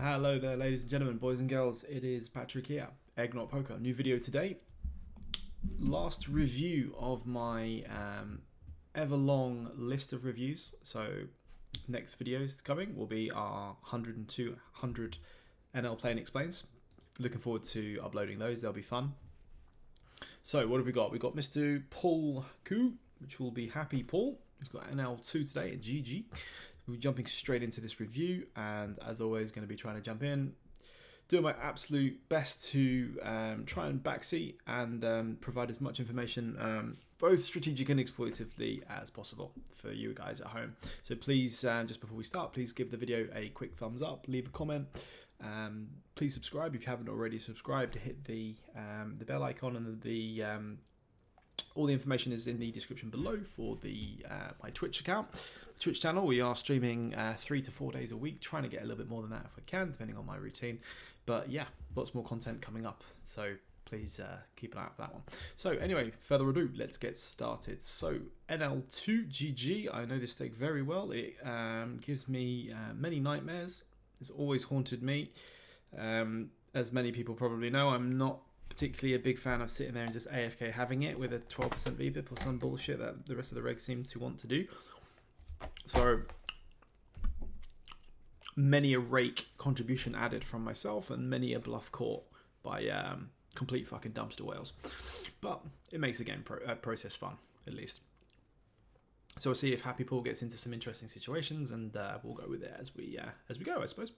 Hello there, ladies and gentlemen, boys and girls. It is Patrick here, Eggnoc Poker. New video today. Last review of my ever long list of reviews. So next videos coming will be our 100 and 200 NL Play and Explains. Looking forward to uploading those. They'll be fun. So what have we got? We've got Mr. Paul Koo, which will be Happy Paul. He's got NL2 today at GG. We're jumping straight into this review, and as always, going to be trying to jump in, doing my absolute best to try and backseat and provide as much information, both strategic and exploitatively, as possible for you guys at home. So please, just before we start, please give the video a quick thumbs up, leave a comment. Please subscribe if you haven't already subscribed. Hit the bell icon, and the all the information is in the description below for the my Twitch account, Twitch channel. We are streaming 3 to 4 days a week, trying to get a little bit more than that if I can, depending on my routine. But yeah, lots more content coming up, so please keep an eye out for that one. So anyway, further ado, let's get started. So NL2 GG, I know this stake very well. It gives me many nightmares. It's always haunted me. As many people probably know, I'm not particularly a big fan of sitting there and just AFK having it with a 12% VPIP or some bullshit that the rest of the regs seem to want to do. So many a rake contribution added from myself, and many a bluff caught by complete fucking dumpster whales. But it makes the game process fun, at least. So we'll see if Happy Paul gets into some interesting situations, and we'll go with it as we go, I suppose.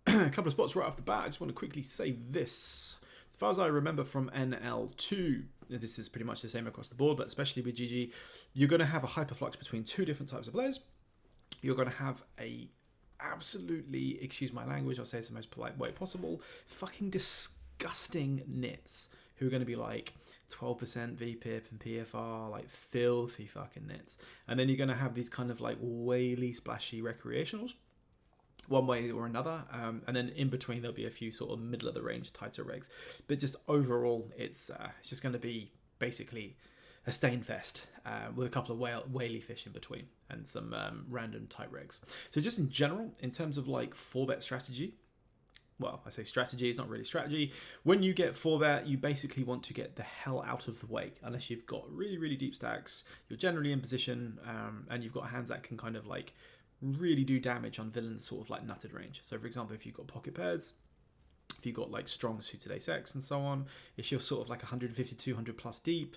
A couple of spots right off the bat. I just want to quickly say this. As far as I remember from NL2, this is pretty much the same across the board, but especially with GG, you're going to have a hyperflux between two different types of players. You're going to have a absolutely, excuse my language, I'll say it's the most polite way possible, fucking disgusting nits who are going to be like 12% VPIP and PFR, like filthy fucking nits. And then you're going to have these kind of like whaley, splashy recreationals, one way or another, and then in between there'll be a few sort of middle of the range tighter regs, but just overall it's just going to be basically a stain fest with a couple of whaley fish in between and some random tight regs. So just in general, in terms of like 4-bet strategy, well, I say strategy, it's not really strategy. When you get 4-bet, you basically want to get the hell out of the way, unless you've got really, really deep stacks, you're generally in position, and you've got hands that can kind of like really do damage on villains sort of like nutted range. So for example, if you've got pocket pairs, if you've got like strong suited ace-x and so on, if you're sort of like 150, 200 plus deep,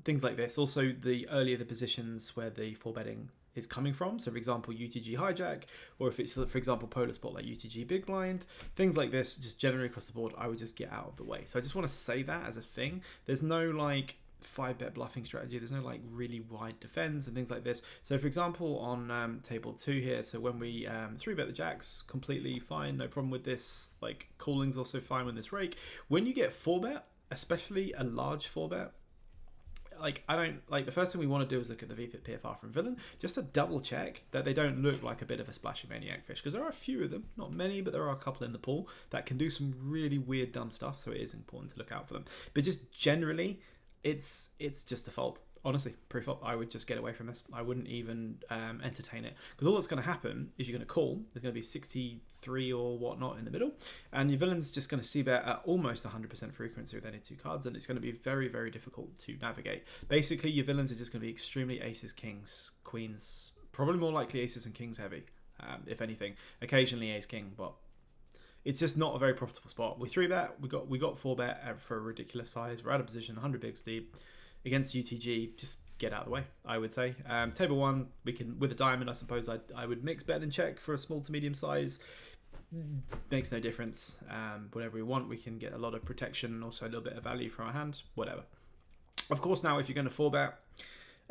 things like this. Also, the earlier the positions where the 4-betting is coming from. So for example, UTG hijack, or if it's for example polar spot like UTG big blind, things like this, just generally across the board, I would just get out of the way. So I just want to say that as a thing. There's no like 5-bet bluffing strategy. There's no like really wide defense and things like this. So for example, on table 2 here, so when we 3-bet the jacks, completely fine, no problem with this. Like calling's also fine with this rake. When you get 4-bet, especially a large 4-bet, like I don't like, the first thing we want to do is look at the VPIP PFR from villain, just to double check that they don't look like a bit of a splashy maniac fish, because there are a few of them, not many, but there are a couple in the pool that can do some really weird dumb stuff, so it is important to look out for them. But just generally, it's just default. Honestly, pre-flop, I would just get away from this. I wouldn't even entertain it, because all that's going to happen is you're going to call. There's going to be 63 or whatnot in the middle, and your villain's just going to see that at almost 100% frequency with any 2 cards, and it's going to be very, very difficult to navigate. Basically, your villains are just going to be extremely aces, kings, queens, probably more likely aces and kings heavy, if anything. Occasionally ace king, but it's just not a very profitable spot. We 3-bet, we got 4-bet for a ridiculous size. We're out of position, 100 bigs deep. Against UTG, just get out of the way, I would say. Table 1, we can, with a diamond, I suppose I would mix bet and check for a small to medium size. Makes no difference. Whatever we want, we can get a lot of protection and also a little bit of value for our hand, whatever. Of course, now if you're going to 4-bet,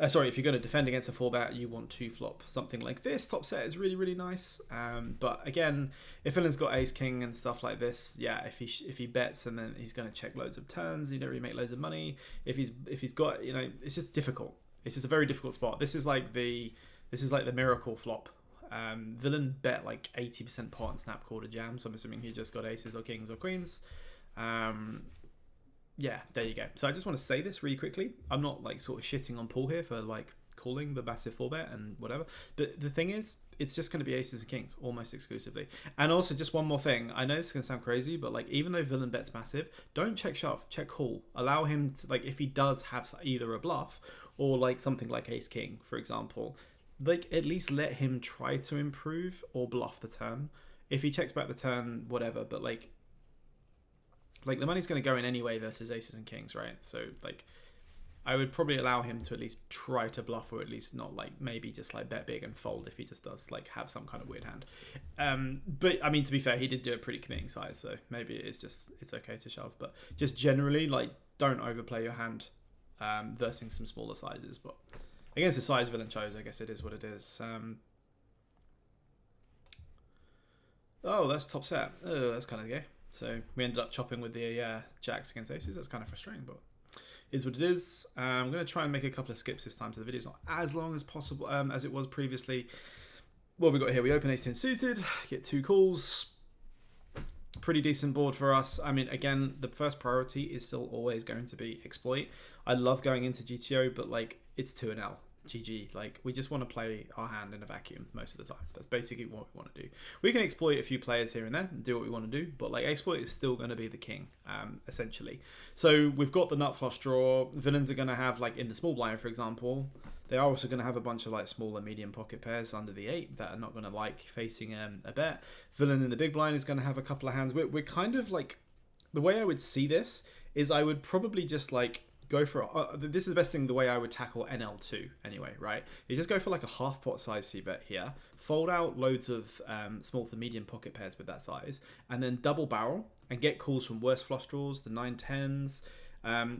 if you're going to defend against a 4-bet, you want to flop something like this. Top set is really, really nice. But again, if villain's got ace king and stuff like this, yeah, if he bets and then he's going to check loads of turns, you don't really make loads of money. If he's got, you know, it's just difficult. It's just a very difficult spot. This is like the miracle flop. Villain bet like 80% pot and snap quarter jam. So I'm assuming he just got aces or kings or queens. Yeah, there you go. So I just want to say this really quickly. I'm not like sort of shitting on Paul here for like calling the massive 4-bet and whatever. But the thing is, it's just going to be aces and kings almost exclusively. And also, just one more thing. I know this is going to sound crazy, but like, even though villain bets massive, don't check shove, check call. Allow him to, like, if he does have either a bluff or like something like ace king, for example, like, at least let him try to improve or bluff the turn. If he checks back the turn, whatever, but like the money's going to go in anyway versus aces and kings, right? So like, I would probably allow him to at least try to bluff, or at least not like maybe just like bet big and fold if he just does like have some kind of weird hand. But I mean, to be fair, he did do a pretty committing size, so maybe it's okay to shove. But just generally, like, don't overplay your hand versus some smaller sizes. But against the size villain chose, I guess it is what it is. Oh, that's top set. Oh, that's kind of gay. So we ended up chopping with the jacks against aces. That's kind of frustrating, but is what it is. I'm going to try and make a couple of skips this time, so the video's not as long as possible as it was previously. What we got here? We open ace 10 suited, get 2 calls. Pretty decent board for us. I mean, again, the first priority is still always going to be exploit. I love going into GTO, but like, it's 2-L. GG. Like, we just want to play our hand in a vacuum most of the time. That's basically what we want to do. We can exploit a few players here and there and do what we want to do, but like, exploit is still going to be the king, essentially. So we've got the nut flush draw. Villains are going to have, like, in the small blind, for example, they are also going to have a bunch of like small and medium pocket pairs under the 8 that are not going to like facing a bet. Villain in the big blind is going to have a couple of hands. We're kind of like, the way I would see this is I would probably just like go for this is the best thing, the way I would tackle NL2 anyway, right? You just go for like a half pot size c-bet here, fold out loads of small to medium pocket pairs with that size, and then double barrel and get calls from worse flush draws, the 9-10s,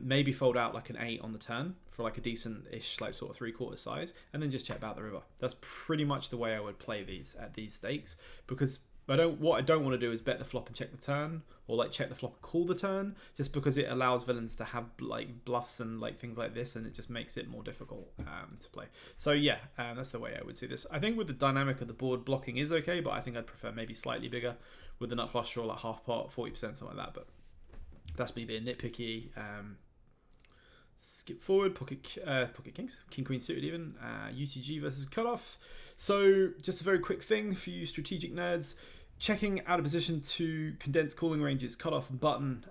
maybe fold out like an 8 on the turn for like a decent-ish like sort of 3/4 size, and then just check out the river. That's pretty much the way I would play these at these stakes, because what I don't want to do is bet the flop and check the turn, or like check the flop and call the turn, just because it allows villains to have like bluffs and like things like this, and it just makes it more difficult to play. So yeah, that's the way I would see this. I think with the dynamic of the board, blocking is okay, but I think I'd prefer maybe slightly bigger with the nut flush draw, like half pot, 40%, something like that. But that's me being nitpicky. Skip forward, pocket kings, king queen suited even, UTG versus cutoff. So just a very quick thing for you strategic nerds. Checking out of position to condense calling ranges, cutoff and button,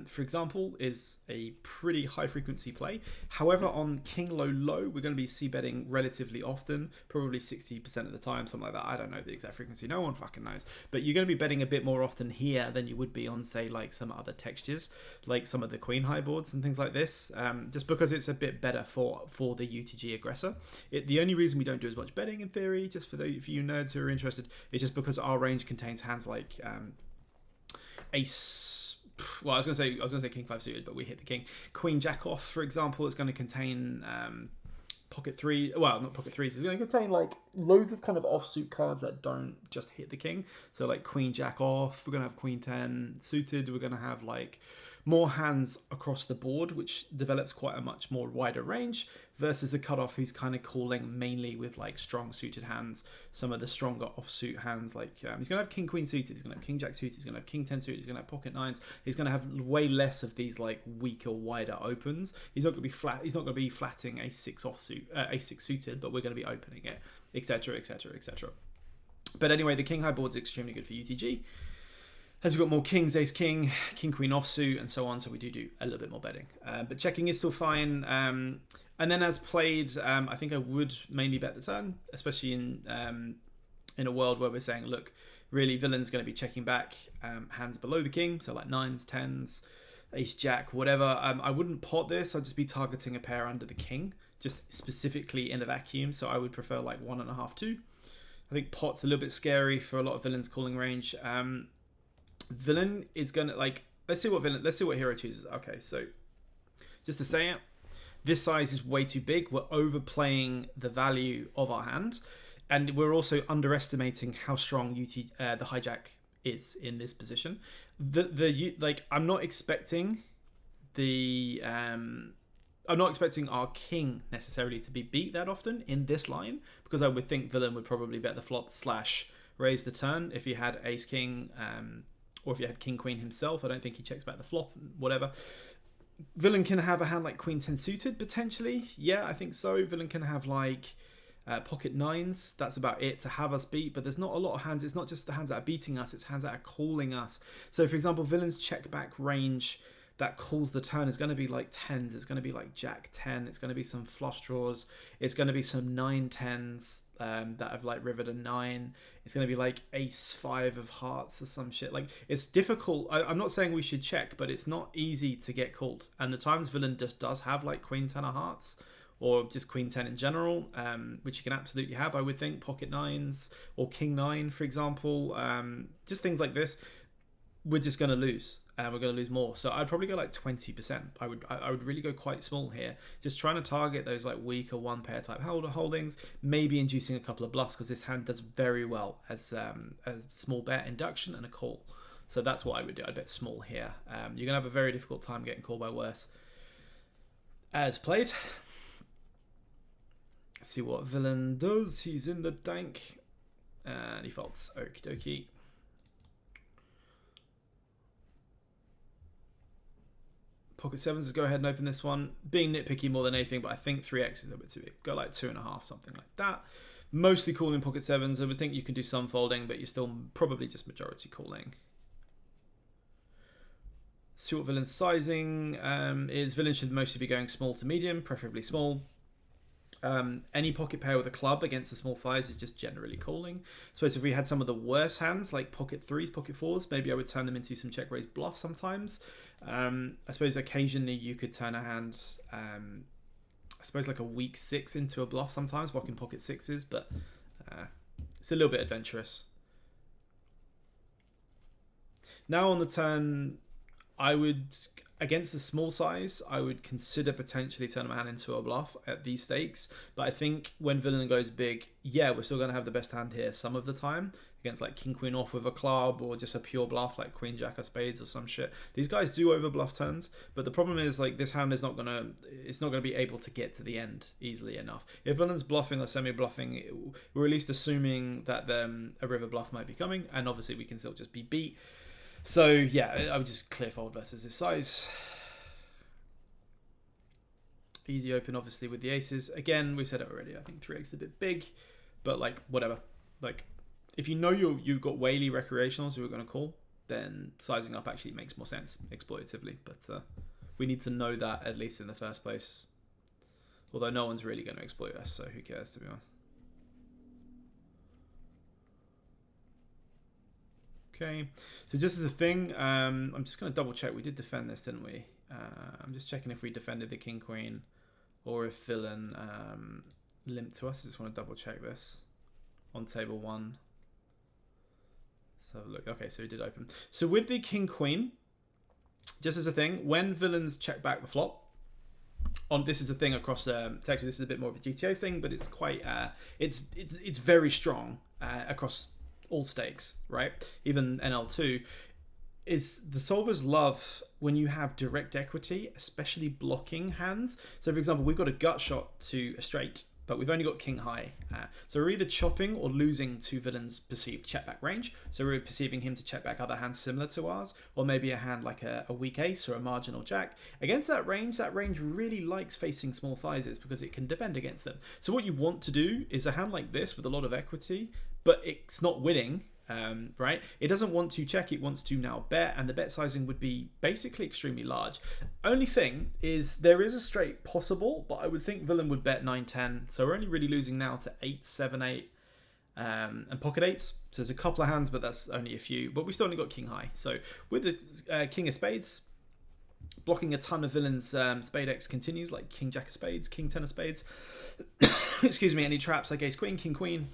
for example, is a pretty high frequency play. However, on king low low, we're going to be c-betting relatively often, probably 60% of the time, something like that. I don't know the exact frequency, no one fucking knows. But you're going to be betting a bit more often here than you would be on, say, like some other textures, like some of the queen high boards and things like this, just because it's a bit better for the UTG aggressor. The only reason we don't do as much betting in theory, just for you nerds who are interested, is just because our range contains hands like ace, well, I was gonna say king 5 suited, but we hit the king. Queen jack off, for example, is going to contain pocket 3, well, not pocket 3s, it's going to contain like loads of kind of offsuit cards that don't just hit the king. So like queen jack off, we're going to have queen 10 suited, we're going to have like more hands across the board, which develops quite a much more wider range, versus the cutoff, who's kind of calling mainly with like strong suited hands, some of the stronger offsuit hands. Like he's going to have king queen suited, he's going to have king jack suited, he's going to have king 10 suited, he's going to have pocket 9s, he's going to have way less of these like weaker, wider opens. He's not going to be flat, he's not going to be flatting a6 offsuit, a6 suited, but we're going to be opening it, etc, etc, etc. But anyway, the king high board's extremely good for UTG, as we've got more kings, ace king, king queen offsuit, and so on. So we do a little bit more betting, but checking is still fine. And then as played, I think I would mainly bet the turn, especially in a world where we're saying, look, really villain's going to be checking back hands below the king, so like 9s, 10s, ace jack, whatever. I wouldn't pot this. I'd just be targeting a pair under the king, just specifically in a vacuum. So I would prefer like 1.5, 2. I think pot's a little bit scary for a lot of villains calling range. Villain is gonna like, let's see what hero chooses. Okay, so just to say it, this size is way too big. We're overplaying the value of our hand, and we're also underestimating how strong the hijack is in this position. I'm not expecting our king necessarily to be beat that often in this line, because I would think villain would probably bet the flop / raise the turn if he had ace king, or if you had king queen himself. I don't think he checks back the flop, whatever. Villain can have a hand like queen 10 suited potentially. Yeah, I think so. Villain can have like Pocket nines, that's about it to have us beat, but there's not a lot of hands. It's not just the hands that are beating us, it's hands that are calling us. So for example, villain's check back range that calls the turn is going to be like tens. It's going to be like jack 10. It's going to be some flush draws. It's going to be some 9-10s that have like rivered a 9. It's going to be like ace 5 of hearts or some shit. Like, it's difficult. I'm not saying we should check, but it's not easy to get called. And the times villain just does have like queen 10 of hearts, or just queen 10 in general, which you can absolutely have, I would think. Pocket 9s or king 9, for example. Just things like this. We're just going to lose. We're going to lose more. So I'd probably go like 20%. I would really go quite small here. Just trying to target those like weaker one pair type holdings, maybe inducing a couple of bluffs, because this hand does very well as a small bet, induction, and a call. So that's what I would do. I'd bet small here. You're going to have a very difficult time getting called by worse. As played. Let's see what villain does. He's in the dank. And he folds. Okie dokie. Pocket 7s, let's go ahead and open this one. Being nitpicky more than anything, but I think 3x is a bit too big. Go like 2.5, something like that. Mostly calling Pocket 7s. I would think you can do some folding, but you're still probably just majority calling. See what villain's sizing is. Villain should mostly be going small to medium, preferably small. Any pocket pair with a club against a small size is just generally calling. I suppose if we had some of the worse hands, like pocket 3s, pocket 4s, maybe I would turn them into some check raise bluff sometimes. I suppose occasionally you could turn a hand, I suppose like a weak 6 into a bluff sometimes, blocking pocket 6s, but it's a little bit adventurous. Now on the turn, I would, against a small size, I would consider potentially turning my hand into a bluff at these stakes. But I think when villain goes big, yeah, we're still going to have the best hand here some of the time. Against like king queen off with a club, or just a pure bluff like queen jack of spades or some shit. These guys do over bluff turns, but the problem is like this hand is not gonna be able to get to the end easily enough. If villain's bluffing or semi bluffing, we're at least assuming that a river bluff might be coming, and obviously we can still just be beat. So yeah, I would just clear fold versus this size. Easy open obviously with the aces. Again, we said it already, I think 3x is a bit big, but like whatever. Like if you know you've got whaley recreationals who are going to call, then sizing up actually makes more sense exploitatively. But we need to know that at least in the first place. Although no one's really going to exploit us, so who cares, to be honest. Okay, so just as a thing, I'm just going to double check. We did defend this, didn't we? I'm just checking if we defended the king queen or if villain limped to us. I just want to double check this on table 1. So look, okay, so he did open. So with the king queen, just as a thing, when villains check back the flop, this is a thing across actually this is a bit more of a GTO thing, but it's quite it's very strong across all stakes, right? Even NL2 is the solvers love when you have direct equity, especially blocking hands. So for example, we've got a gut shot to a straight, but we've only got king high. So we're either chopping or losing to villain's perceived check back range. So we're perceiving him to check back other hands similar to ours, or maybe a hand like a weak ace or a marginal jack. Against that range really likes facing small sizes because it can defend against them. So what you want to do is a hand like this with a lot of equity, but it's not winning. Right? It doesn't want to check, it wants to now bet, and the bet sizing would be basically extremely large. Only thing is there is a straight possible, but I would think villain would bet 9-10, so we're only really losing now to 8-7-8 and pocket 8s. So there's a couple of hands, but that's only a few, but we still only got king high. So with the king of spades, blocking a ton of villains, spade X continues, like king jack of spades, king 10 of spades, excuse me, any traps like ace queen, king queen.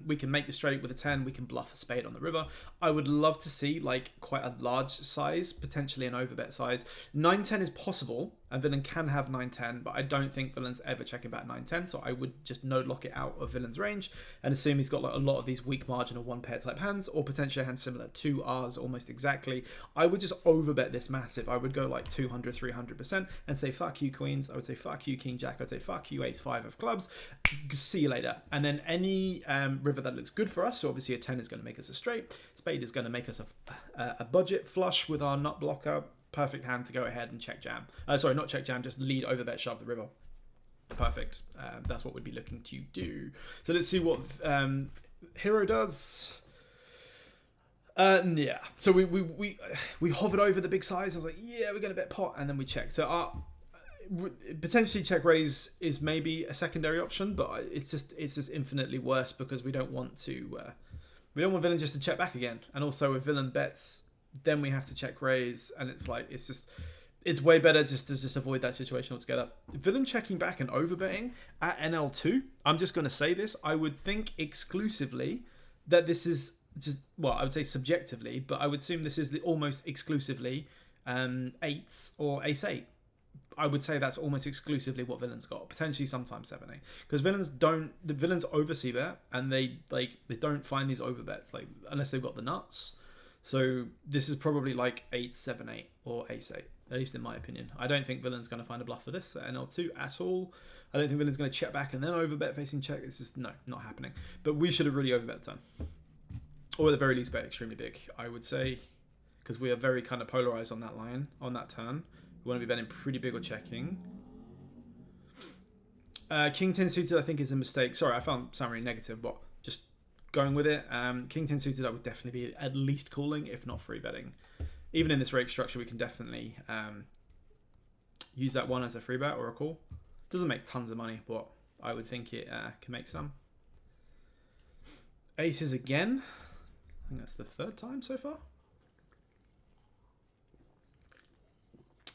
We can make the straight with a 10, we can bluff a spade on the river. I would love to see like quite a large size, potentially an overbet size. 9-10 is possible, and villain can have 9-10, but I don't think villain's ever checking back 9-10, so I would just node lock it out of villain's range and assume he's got like a lot of these weak marginal one pair type hands, or potentially a hand similar to ours almost exactly. I would just overbet this massive. I would go like 200-300% and say fuck you queens, I would say fuck you king jack, I'd say fuck you ace 5 of clubs, see you later. And then any river that looks good for us, so obviously a 10 is going to make us a straight, spade is going to make us a budget flush with our nut blocker, perfect hand to go ahead and check jam. Sorry, not check jam, just lead, overbet, shove the river. Perfect. That's what we'd be looking to do. So let's see what Hero does. Yeah. So we hovered over the big size. I was like, yeah, we're gonna bet pot, and then we checked. So potentially check raise is maybe a secondary option, but it's just infinitely worse because we don't want villain just to check back again, and also if villain bets, then we have to check raise, and it's way better just to avoid that situation altogether. Villain checking back and overbetting at NL2. I'm just going to say this. I would think exclusively that this is I would say subjectively, but I would assume this is almost exclusively eights or ace eight. I would say that's almost exclusively what villains got. Potentially sometimes 7-8. Because villains oversee bet, and they don't find these overbets unless they've got the nuts. So this is probably like 8-7-8 or ace-8, at least in my opinion. I don't think villain's going to find a bluff for this at NL2 at all. I don't think villain's going to check back and then overbet facing check. It's just, no, not happening. But we should have really overbet the turn. Or at the very least bet extremely big, I would say. Because we are very kind of polarized on that line, on that turn. We want to be betting pretty big or checking. King 10 suited I think is a mistake. Sorry, I found summary negative, but just going with it. King 10 suited I would definitely be at least calling, if not free betting. Even in this rake structure, we can definitely use that one as a free bet or a call. Doesn't make tons of money, but I would think it can make some. Aces again. I think that's the third time so far.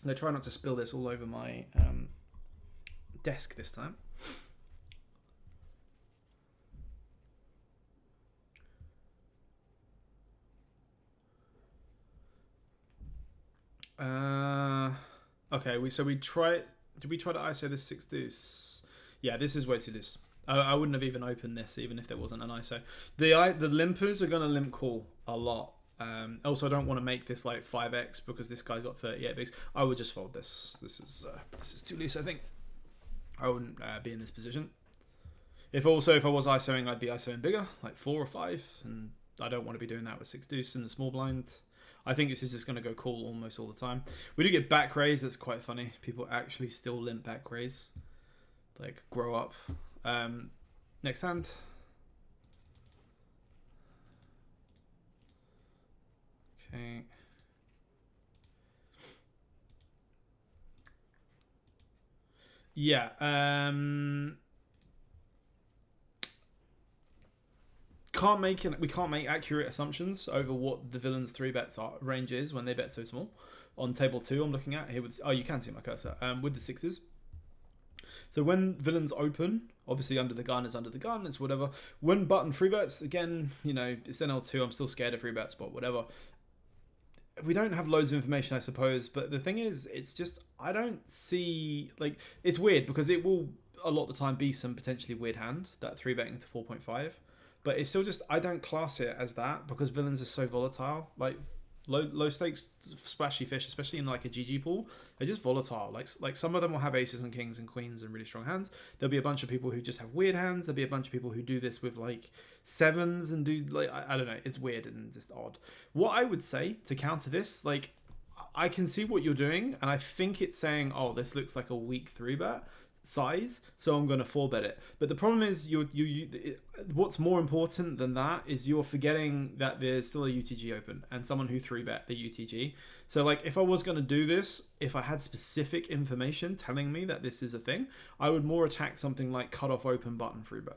I'm going to try not to spill this all over my desk this time. Okay, we tried. Did we try to ISO this 6 deuce? Yeah, this is way too loose. I wouldn't have even opened this even if there wasn't an ISO. The limpers are going to limp call a lot. Also, I don't want to make this like 5x because this guy's got 38 bigs. I would just fold this. This is too loose, I think. I wouldn't be in this position. If I was ISOing, I'd be ISOing bigger, like 4 or 5, and I don't want to be doing that with 6 deuce in the small blind. I think this is just going to go call almost all the time. We do get back raise. That's quite funny. People actually still limp back raise. Like, grow up. Next hand. Okay. Yeah. We can't make accurate assumptions over what the villain's 3 bets range is when they bet so small. On table 2, I'm looking at here with you can see my cursor with the 6s. So when villains open, obviously under the gun is under the gun, it's whatever. When button 3 bets, again, it's NL2. I'm still scared of 3 bets, but whatever. We don't have loads of information, I suppose, but the thing is, it's just, I don't see, it's weird because it will a lot of the time be some potentially weird hand, that 3 betting to 4.5, but it's still just, I don't class it as that because villains are so volatile. Like low stakes splashy fish, especially in like a GG pool, they're just volatile. Like some of them will have aces and kings and queens and really strong hands. There'll be a bunch of people who just have weird hands. There'll be a bunch of people who do this with like 7s and do I don't know. It's weird and just odd. What I would say to counter this, I can see what you're doing, and I think it's saying, oh, this looks like a weak 3 bet size, so I'm going to 4 bet it. But the problem is what's more important than that is you're forgetting that there's still a UTG open and someone who 3 bet the UTG. So if I was going to do this, if I had specific information telling me that this is a thing, I would more attack something like cut off open button 3 bet.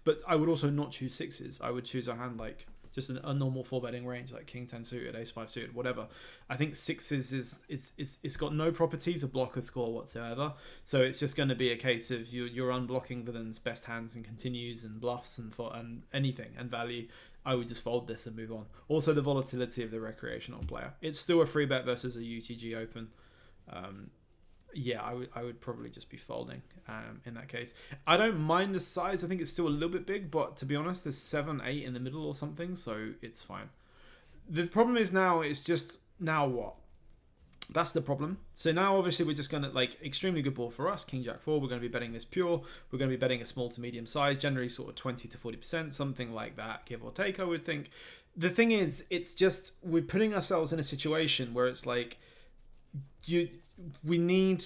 But I would also not choose 6s. I would choose a hand like just a normal 4 betting range, like king 10 suited, ace 5 suited, whatever. I think 6s is it's got no properties of blocker score whatsoever. So it's just going to be a case of you're unblocking villain's best hands and continues and bluffs and anything and value. I would just fold this and move on. Also, the volatility of the recreational player. It's still a free bet versus a UTG open. Yeah, I would probably just be folding in that case. I don't mind the size. I think it's still a little bit big, but to be honest, there's 7, 8 in the middle or something, so it's fine. The problem is now what? That's the problem. So now obviously we're just going to extremely good ball for us. King Jack 4, we're going to be betting this pure. We're going to be betting a small to medium size, generally sort of 20 to 40%, something like that, give or take, I would think. The thing is, it's just we're putting ourselves in a situation where it's we need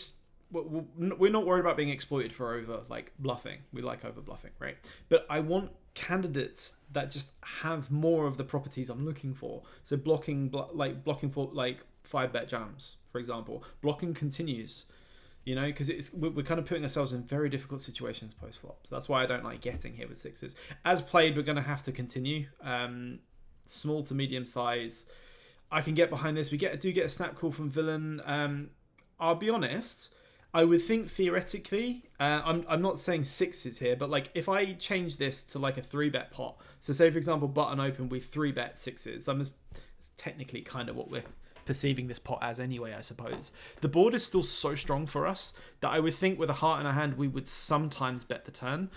we're not worried about being exploited for over like bluffing. We like over bluffing, right? But I want candidates that just have more of the properties I'm looking for. So blocking for like 5-bet jams, for example, blocking continues. You know, because we're kind of putting ourselves in very difficult situations post flop. So that's why I don't like getting here with sixes. As played, we're going to have to continue. Small to medium size. I can get behind this. We do get a snap call from villain. I'll be honest. I would think theoretically, I'm not saying sixes here, but like if I change this to like a 3-bet pot. So say for example, button open with 3-bet sixes. It's technically kind of what we're perceiving this pot as anyway, I suppose. The board is still so strong for us that I would think with a heart in our hand we would sometimes bet the turn.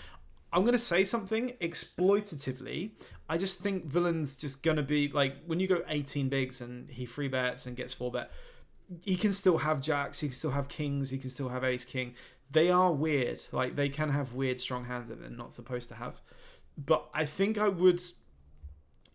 I'm going to say something exploitatively. I just think villain's just going to be like when you go 18 bigs and he 3-bets and gets 4-bet, he can still have jacks, he can still have kings, he can still have ace king. They are weird. Like they can have weird strong hands that they're not supposed to have. But I think I would,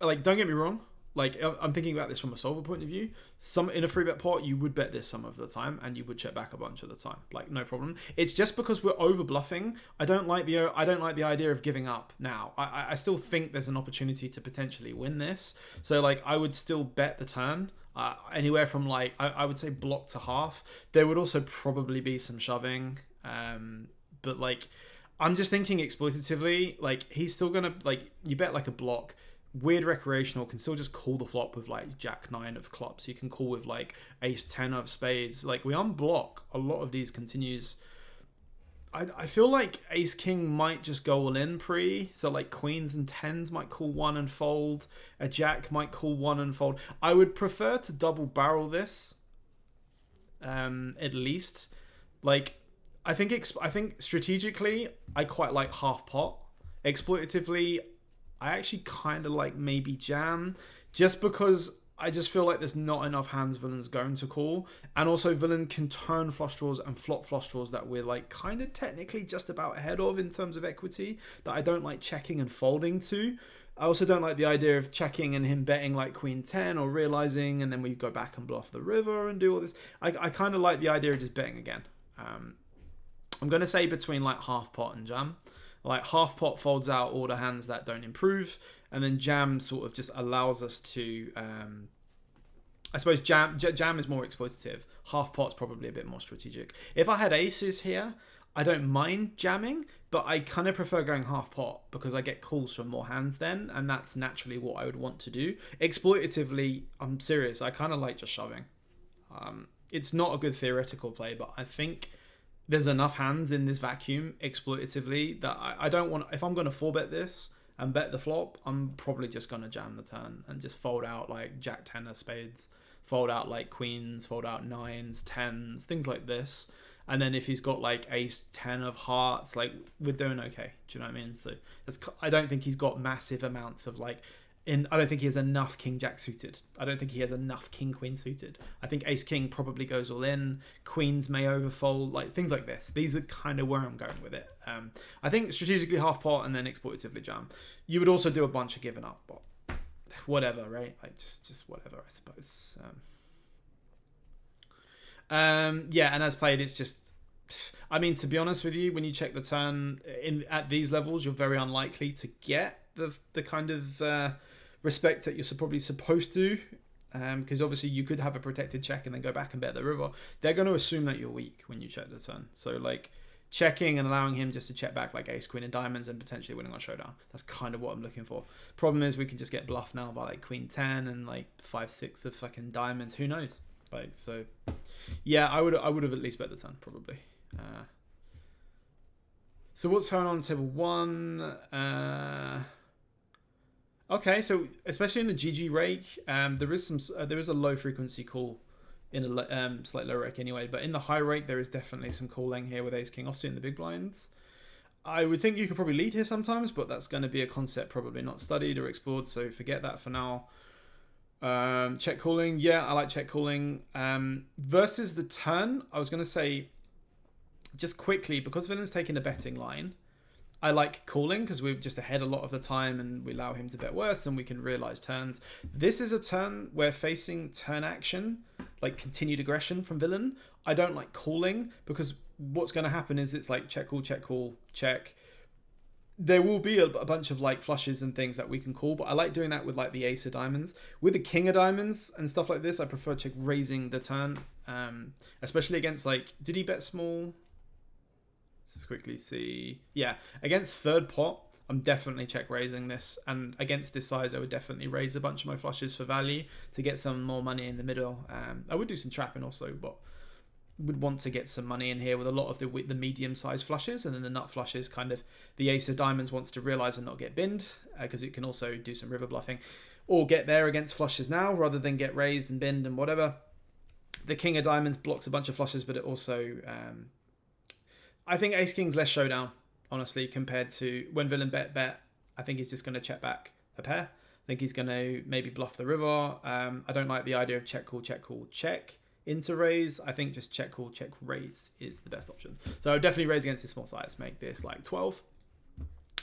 like, don't get me wrong, like I'm thinking about this from a solver point of view. In a 3-bet pot, you would bet this some of the time, and you would check back a bunch of the time. Like no problem. It's just because we're over bluffing. I don't like the idea of giving up now. I still think there's an opportunity to potentially win this. So like I would still bet the turn. Anywhere from like I would say block to half. There would also probably be some shoving. But like I'm just thinking exploitatively. Like he's still gonna like you bet like a block. Weird recreational can still just call the flop with like jack 9 of clubs. You can call with like ace 10 of spades. Like we unblock a lot of these continues. I feel like ace king might just go all in pre. So like queens and tens might call 1 and fold. A jack might call 1 and fold. I would prefer to double barrel this. At least. Like I think strategically I quite like half pot. Exploitatively I actually kind of like maybe jam, just because I just feel like there's not enough hands villain's going to call. And also villain can turn flush draws and flop flush draws that we're like kind of technically just about ahead of in terms of equity, that I don't like checking and folding to. I also don't like the idea of checking and him betting like queen 10 or realizing, and then we go back and bluff the river and do all this. I kind of like the idea of just betting again. I'm going to say between like half pot and jam. Like half pot folds out all the hands that don't improve, and then jam sort of just allows us to I suppose jam is more exploitative. Half pot's probably a bit more strategic. If I had aces here, I don't mind jamming, but I kind of prefer going half pot because I get calls from more hands then, and that's naturally what I would want to do. Exploitatively, I'm serious, I kind of like just shoving. It's not a good theoretical play, but I think there's enough hands in this vacuum exploitatively that I don't want. If I'm going to 4-bet this and bet the flop, I'm probably just going to jam the turn and just fold out like jack 10 of spades, fold out like queens, fold out 9s, 10s, things like this. And then if he's got like ace 10 of hearts, like we're doing okay. Do you know what I mean? So I don't think he's got massive amounts of like. I don't think he has enough king jack suited. I don't think he has enough king queen suited. I think ace king probably goes all in. Queens may overfold, like things like this. These are kind of where I'm going with it. I think strategically half pot and then exploitatively jam. You would also do a bunch of giving up, but whatever, right? Like just whatever, I suppose. Yeah, and as played, it's just. I mean, to be honest with you, when you check the turn at these levels, you're very unlikely to get the kind of respect that you're probably supposed to, because obviously you could have a protected check and then go back and bet the river. They're going to assume that you're weak when you check the turn. So like checking and allowing him just to check back like ace queen and diamonds and potentially winning on showdown. That's kind of what I'm looking for. Problem is we can just get bluffed now by like queen 10 and like 5-6 of fucking diamonds. Who knows? Like so, yeah, I would have at least bet the turn probably. So what's going on table 1? Okay, so especially in the GG rake, there is a low frequency call in a slight low rake anyway, but in the high rake there is definitely some calling here with ace king offsuit in the big blinds. I would think you could probably lead here sometimes, but that's going to be a concept probably not studied or explored, so forget that for now. Check calling, yeah, I like check calling. Versus the turn, I was going to say just quickly, because villain's taking a betting line, I like calling because we're just ahead a lot of the time and we allow him to bet worse and we can realize turns. This is a turn where facing turn action, like continued aggression from villain, I don't like calling, because what's going to happen is it's like check, call, check. There will be a bunch of like flushes and things that we can call, but I like doing that with like the ace of diamonds. With the king of diamonds and stuff like this, I prefer check raising the turn, especially against like, did he bet small? Let's just quickly see. Yeah, against third pot, I'm definitely check raising this, and against this size, I would definitely raise a bunch of my flushes for value to get some more money in the middle. I would do some trapping also, but would want to get some money in here with a lot of the medium-sized flushes, and then the nut flushes, kind of the ace of diamonds wants to realize and not get binned, because it can also do some river bluffing, or get there against flushes now rather than get raised and binned and whatever. The king of diamonds blocks a bunch of flushes, but it also I think ace king's less showdown, honestly, compared to when villain bet. I think he's just going to check back a pair. I think he's going to maybe bluff the river. I don't like the idea of check, call, check into raise. I think just check, call, check, raise is the best option. So I would definitely raise against this small size. Make this like 12,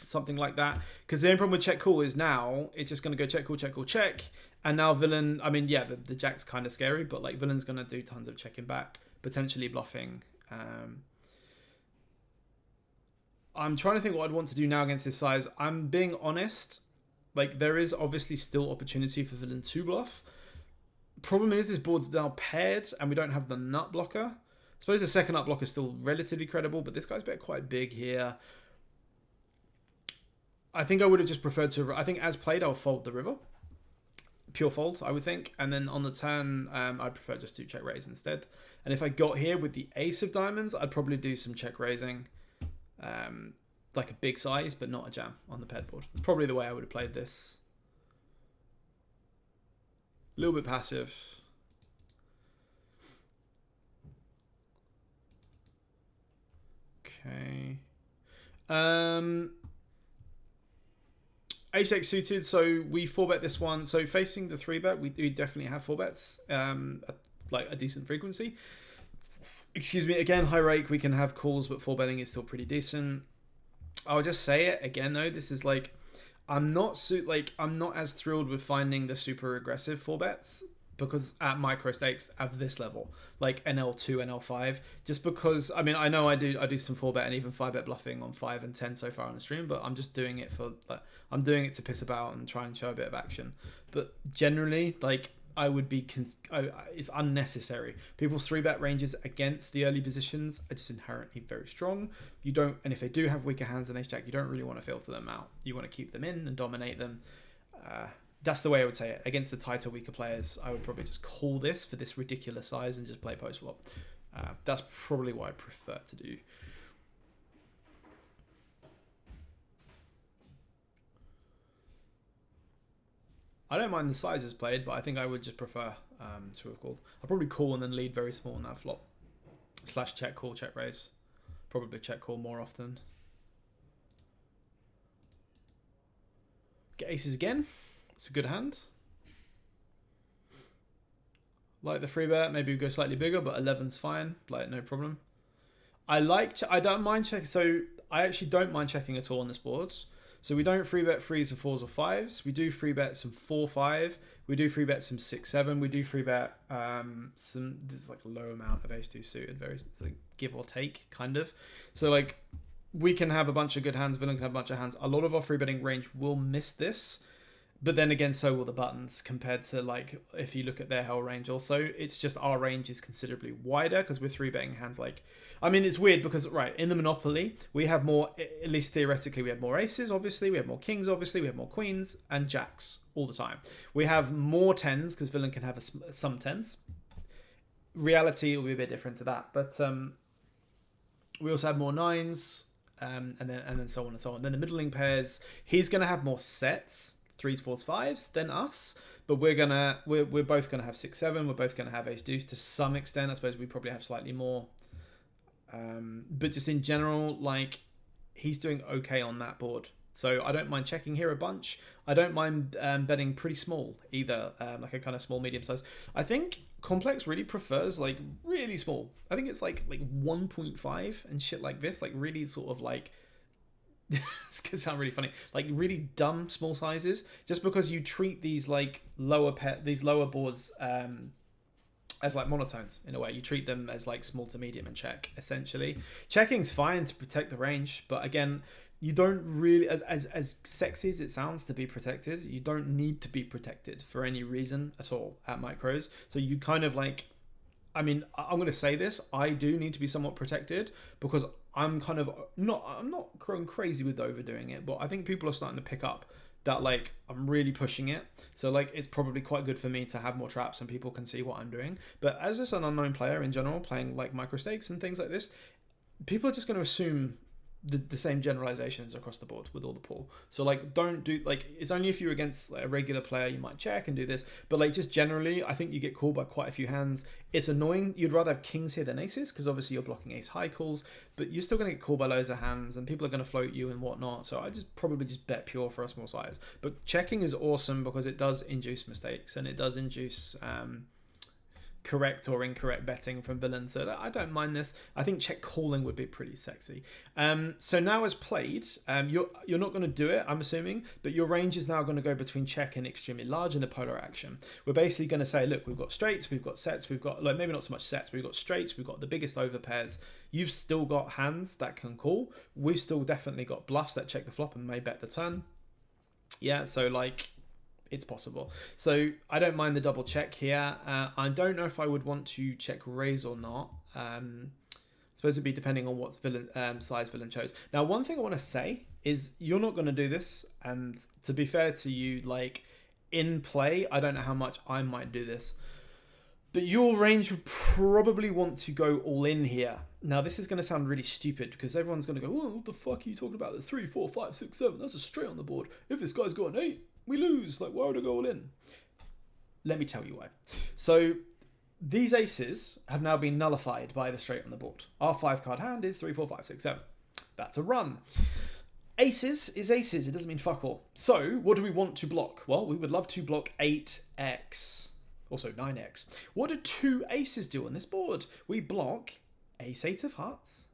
something like that. Because the only problem with check, call is now it's just going to go check, call, check. And now villain, I mean, yeah, the jack's kind of scary, but like villain's going to do tons of checking back, potentially bluffing. I'm trying to think what I'd want to do now against this size. I'm being honest. Like, there is obviously still opportunity for villain to bluff. Problem is, this board's now paired, and we don't have the nut blocker. I suppose the second nut blocker is still relatively credible, but this guy's bet quite big here. I think I would have just preferred to... I think as played, I'll fold the river. Pure fold, I would think. And then on the turn, I'd prefer just to check raise instead. And if I got here with the ace of diamonds, I'd probably do some check raising. Like a big size, but not a jam on the paired board. It's probably the way I would have played this. A little bit passive. Okay. Ace-X suited, so we 4-bet this one. So facing the 3-bet, we do definitely have 4-bets, like a decent frequency. Excuse me, again, high rake, we can have calls, but 4-betting is still pretty decent. I'll just say it again though, this is like, I'm not as thrilled with finding the super aggressive 4-bets, because at micro stakes at this level, like NL2, NL5, just because, I mean, I know I do some 4-bet and even 5-bet bluffing on 5 and 10 so far on the stream, but I'm just doing it for, like, I'm doing it to piss about and try and show a bit of action. But generally, like, I would be, it's unnecessary. People's 3-bet ranges against the early positions are just inherently very strong. You don't, and if they do have weaker hands than ace-jack, you don't really want to filter them out. You want to keep them in and dominate them. That's the way I would say it. Against the tighter, weaker players, I would probably just call this for this ridiculous size and just play post-flop. That's probably what I prefer to do. I don't mind the sizes played, but I think I would just prefer to have called. I'll probably call and then lead very small on that flop. / check, call, check, raise. Probably check, call more often. Get aces again. It's a good hand. Like the 3-bet, maybe we go slightly bigger, but 11's fine. Like, no problem. I don't mind checking. So I actually don't mind checking at all on this board. So we don't 3-bet 3s or 4s or 5s. We do 3-bet some 4-5. We do 3-bet some 6-7. We do 3-bet some, there's like a low amount of ace-2 suited, very like give or take, kind of. So like we can have a bunch of good hands, villain can have a bunch of hands. A lot of our 3-betting range will miss this. But then again, so will the buttons compared to, like, if you look at their whole range also. It's just our range is considerably wider because we're 3-betting hands like... I mean, it's weird because, right, in the Monopoly, we have more, at least theoretically, we have more aces, obviously. We have more kings, obviously. We have more queens and jacks all the time. We have more 10s because villain can have some 10s. Reality will be a bit different to that. But we also have more 9s and then so on and so on. Then the middling pairs, he's going to have more sets. 3s, 4s, 5s than us, but we're both gonna have 6, 7. We're both gonna have ace deuce to some extent. I suppose we probably have slightly more, but just in general, like, he's doing okay on that board. So I don't mind checking here a bunch. I don't mind betting pretty small either, like a kind of small medium size. I think Complex really prefers like really small. I think it's like 1.5 and shit like this, like really sort of like. It's gonna sound really funny, like really dumb small sizes, just because you treat these like lower boards as like monotones in a way. You treat them as like small to medium and check, essentially. Checking's fine to protect the range, but again, you don't really, as sexy as it sounds to be protected, you don't need to be protected for any reason at all at micros. So you kind of like, I mean, I'm going to say this, I do need to be somewhat protected because I'm kind of I'm not going crazy with overdoing it, but I think people are starting to pick up that like I'm really pushing it. So like it's probably quite good for me to have more traps and people can see what I'm doing. But as just an unknown player in general, playing like micro stakes and things like this, people are just going to assume the same generalizations across the board with all the pool. So like don't do like, it's only if you're against like a regular player you might check and do this, but like just generally I think you get called by quite a few hands. It's annoying. You'd rather have kings here than aces because obviously you're blocking ace high calls, but you're still going to get called by loads of hands and people are going to float you and whatnot. So I just probably just bet pure for a small size. But checking is awesome because it does induce mistakes and it does induce correct or incorrect betting from villains, so that I don't mind this. I think check calling would be pretty sexy. So now as played, you're not going to do it, I'm assuming, but your range is now going to go between check and extremely large in a polar action. We're basically going to say, look, we've got straights, we've got sets, we've got like maybe not so much sets, we've got straights, we've got the biggest over pairs. You've still got hands that can call. We've still definitely got bluffs that check the flop and may bet the turn. Yeah, so like, it's possible. So I don't mind the double check here. I don't know if I would want to check raise or not. I suppose it'd be depending on what villain size villain chose. Now, one thing I want to say is you're not going to do this. And to be fair to you, like in play, I don't know how much I might do this. But your range would probably want to go all in here. Now, this is going to sound really stupid because everyone's going to go, oh, what the fuck are you talking about? There's 3, 4, 5, 6, 7. That's a straight on the board. If this guy's got an 8, we lose. Like, why would I go all in? Let me tell you why. So these aces have now been nullified by the straight on the board. Our 5-card hand is 3, 4, 5, 6, 7. That's a run. Aces is aces. It doesn't mean fuck all. So what do we want to block? Well, we would love to block 8x. Also 9x. What do 2 aces do on this board? We block ace 8 of hearts.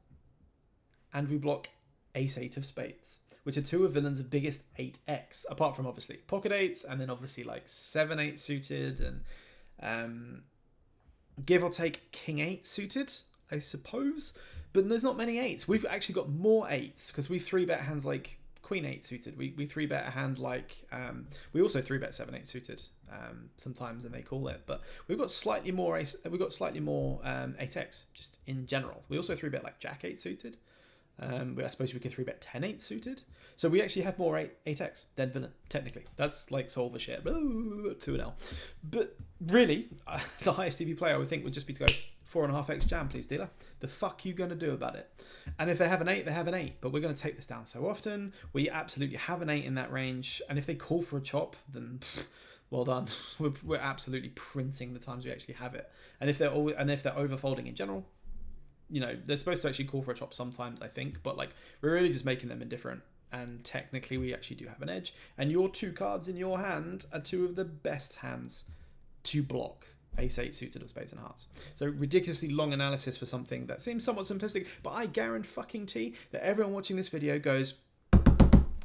And we block ace 8 of spades, which are 2 of villains' biggest 8x, apart from obviously pocket 8s, and then obviously like 7-8 suited, and give or take king 8 suited, I suppose. But there's not many 8s. We've actually got more 8s, because we 3-bet hands like queen 8 suited. We 3-bet a hand like, we also 3-bet 7-8 suited sometimes, and they call it, but we've got slightly more 8x, just in general. We also 3-bet like jack 8 suited. I suppose we could 3-bet 10-8 suited. So we actually have more 8x than villain, technically. That's like solver shit. 2-0. But really, the highest EV player I would think would just be to go 4.5x jam, please, dealer. The fuck you going to do about it? And if they have an 8, they have an 8. But we're going to take this down so often. We absolutely have an 8 in that range. And if they call for a chop, then well done. We're absolutely printing the times we actually have it. And if they're overfolding in general, you know, they're supposed to actually call for a chop sometimes, I think, but like we're really just making them indifferent, and technically we actually do have an edge, and your 2 cards in your hand are 2 of the best hands to block ace 8 suited of spades and hearts. So ridiculously long analysis for something that seems somewhat simplistic, but I guarantee that everyone watching this video goes,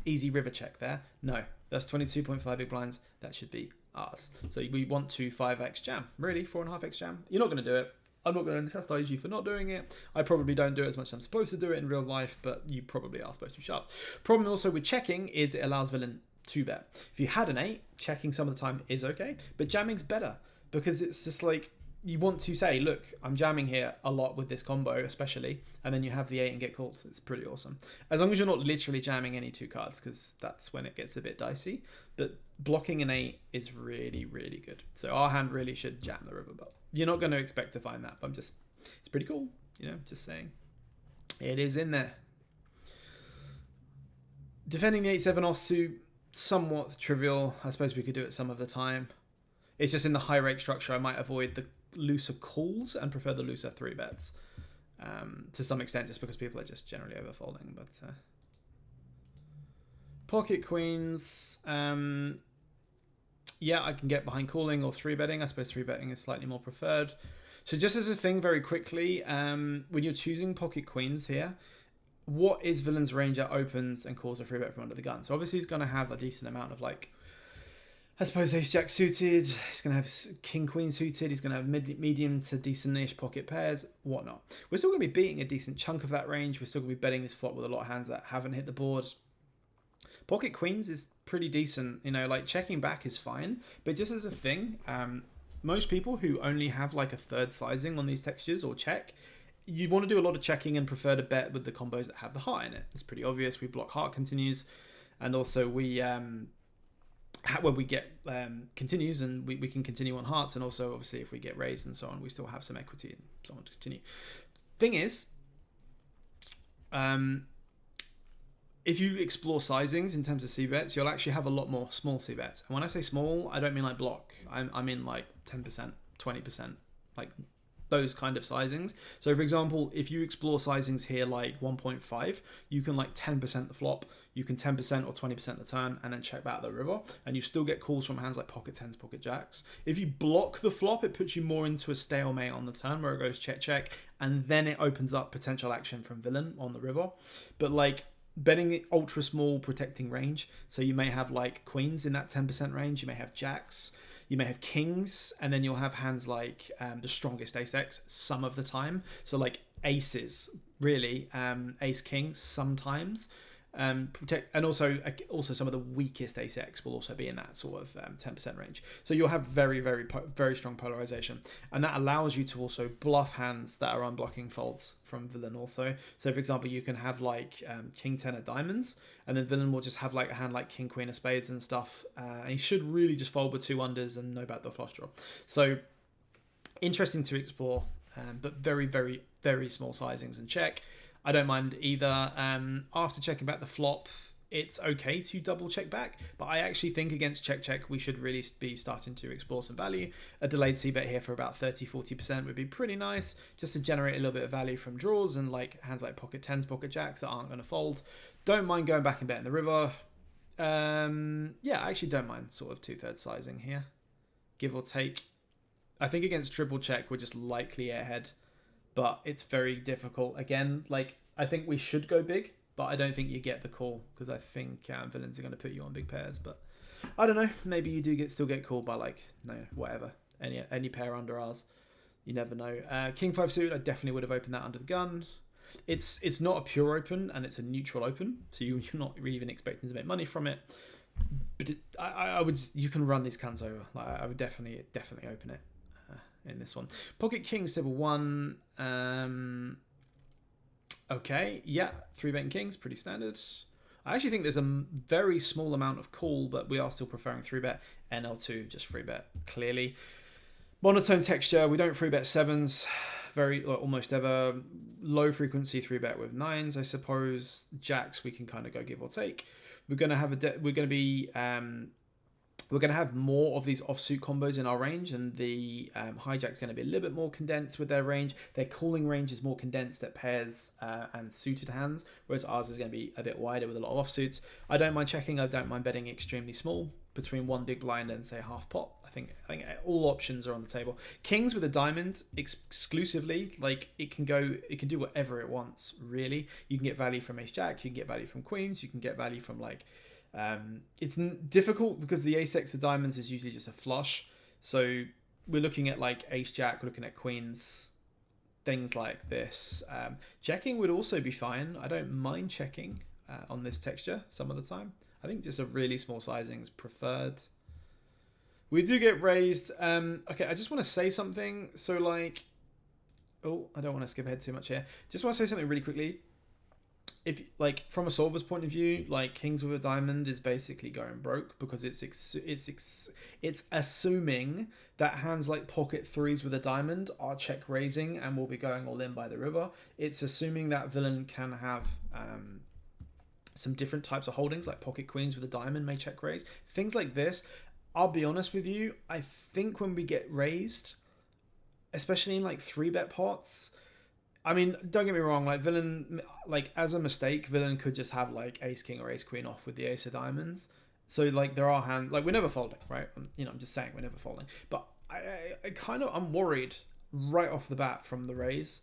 easy river check there. No, that's 22.5 big blinds. That should be ours. So we want to 5x jam, really 4.5x jam. You're not going to do it. I'm not going to chastise you for not doing it. I probably don't do it as much as I'm supposed to do it in real life, but you probably are supposed to shove. Problem also with checking is it allows villain to bet. If you had an 8, checking some of the time is okay, but jamming's better because it's just like you want to say, look, I'm jamming here a lot with this combo, especially, and then you have the 8 and get called. It's pretty awesome. As long as you're not literally jamming any 2 cards, because that's when it gets a bit dicey. But blocking an 8 is really, really good. So our hand really should jam the riverboat. You're not going to expect to find that, but it's pretty cool, you know, just saying. It is in there. Defending the 8-7 offsuit, somewhat trivial. I suppose we could do it some of the time. It's just in the high rake structure, I might avoid the looser calls and prefer the looser 3-bets to some extent, just because people are just generally overfolding. But pocket queens, yeah, I can get behind calling or 3-betting. I suppose 3-betting is slightly more preferred. So just as a thing very quickly, when you're choosing pocket queens here, what is villain's range at opens and calls a 3-bet from under the gun? So obviously he's going to have a decent amount of like I suppose ace jack suited. He's going to have king queen suited. He's going to have medium to decent-ish pocket pairs, whatnot. We're still going to be beating a decent chunk of that range. We're still going to be betting this flop with a lot of hands that haven't hit the board. Pocket queens is pretty decent. You know, like checking back is fine. But just as a thing, most people who only have like a third sizing on these textures or check, you want to do a lot of checking and prefer to bet with the combos that have the heart in it. It's pretty obvious. We block heart continues. And also we... when we get continues and we can continue on hearts, and also obviously if we get raised and so on, we still have some equity and so on to continue. Thing is, if you explore sizings in terms of c-bets, you'll actually have a lot more small c-bets. And when I say small, I don't mean like block. I mean like 10%, 20%, like those kind of sizings. So for example, if you explore sizings here like 1.5, you can like 10% the flop, you can 10% or 20% the turn, and then check back the river, and you still get calls from hands like pocket tens, pocket jacks. If you block the flop, it puts you more into a stalemate on the turn where it goes check, check, and then it opens up potential action from villain on the river. But like betting it ultra small, protecting range, so you may have like queens in that 10% range, you may have jacks, you may have kings, and then you'll have hands like the strongest ace X some of the time. So like aces, really, ace king sometimes. Protect, and also some of the weakest ace X will also be in that sort of 10% range. So you'll have very, very, very strong polarization, and that allows you to also bluff hands that are unblocking folds from villain also. So for example, you can have like king 10 of diamonds, and then villain will just have like a hand like king queen of spades and stuff, and he should really just fold with two unders and no backdoor flush draw. So interesting to explore, but very, very, very small sizings and check. I don't mind either. After checking back the flop, it's okay to double check back, but I actually think against check check we should really be starting to explore some value. A delayed c-bet here for about 30-40% would be pretty nice, just to generate a little bit of value from draws and like hands like pocket tens, pocket jacks that aren't going to fold. Don't mind going back and betting the river. Yeah, I actually don't mind sort of 2/3 sizing here, give or take. I think against triple check we're just likely ahead, but it's very difficult. Again, like I think we should go big, but I don't think you get the call because I think villains are going to put you on big pairs. But I don't know. Maybe you do still get called by like whatever, any pair under ours. You never know. King 5 suit, I definitely would have opened that under the gun. It's not a pure open, and it's a neutral open, so you're not really even expecting to make money from it. But I would, you can run these cans over. Like I would definitely open it. In this one, pocket kings table 1. Okay, yeah, 3-betting kings, pretty standard. I actually think there's a very small amount of call, but we are still preferring 3-bet. NL2 just 3-bet clearly. Monotone texture, we don't 3-bet 7s very almost ever. Low frequency 3-bet with 9s, I suppose. Jacks we can kind of go give or take. We're gonna have more of these offsuit combos in our range, and the hijack's going to be a little bit more condensed with their range. Their calling range is more condensed at pairs and suited hands, whereas ours is going to be a bit wider with a lot of offsuits. I don't mind checking. I don't mind betting extremely small between one big blind and say half pot. I think all options are on the table. Kings with a diamond exclusively, like it can do whatever it wants. Really, you can get value from ace jack, you can get value from queens, you can get value from like. It's difficult because the ace X of diamonds is usually just a flush, so we're looking at like ace jack, we're looking at queens, things like this. Checking would also be fine. I don't mind checking on this texture some of the time. I think just a really small sizing is preferred. We do get raised. Okay, I just want to say something. So like, I don't want to skip ahead too much here. Just want to say something really quickly. If like from a solver's point of view, like kings with a diamond is basically going broke because it's assuming that hands like pocket threes with a diamond are check raising and will be going all in by the river. It's assuming that villain can have some different types of holdings, like pocket queens with a diamond may check raise. Things like this. I'll be honest with you. I think when we get raised, especially in like 3-bet pots. I mean, don't get me wrong, like villain, like as a mistake, villain could just have like ace king or ace queen off with the ace of diamonds. So like there are hands, like we're never folding, right? I'm just saying we're never folding. But I'm worried right off the bat from the raise.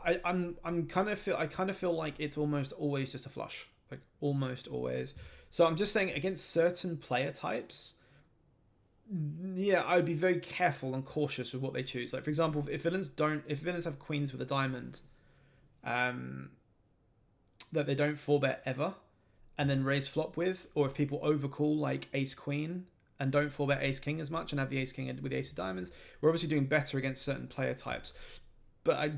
I kind of feel like it's almost always just a flush, like almost always. So I'm just saying against certain player types, Yeah, I'd be very careful and cautious with what they choose. Like, for example, if villains have queens with a diamond, that they don't 4-bet ever, and then raise flop with, or if people overcall like ace queen and don't 4-bet ace king as much and have the ace king with the ace of diamonds, we're obviously doing better against certain player types. But I'd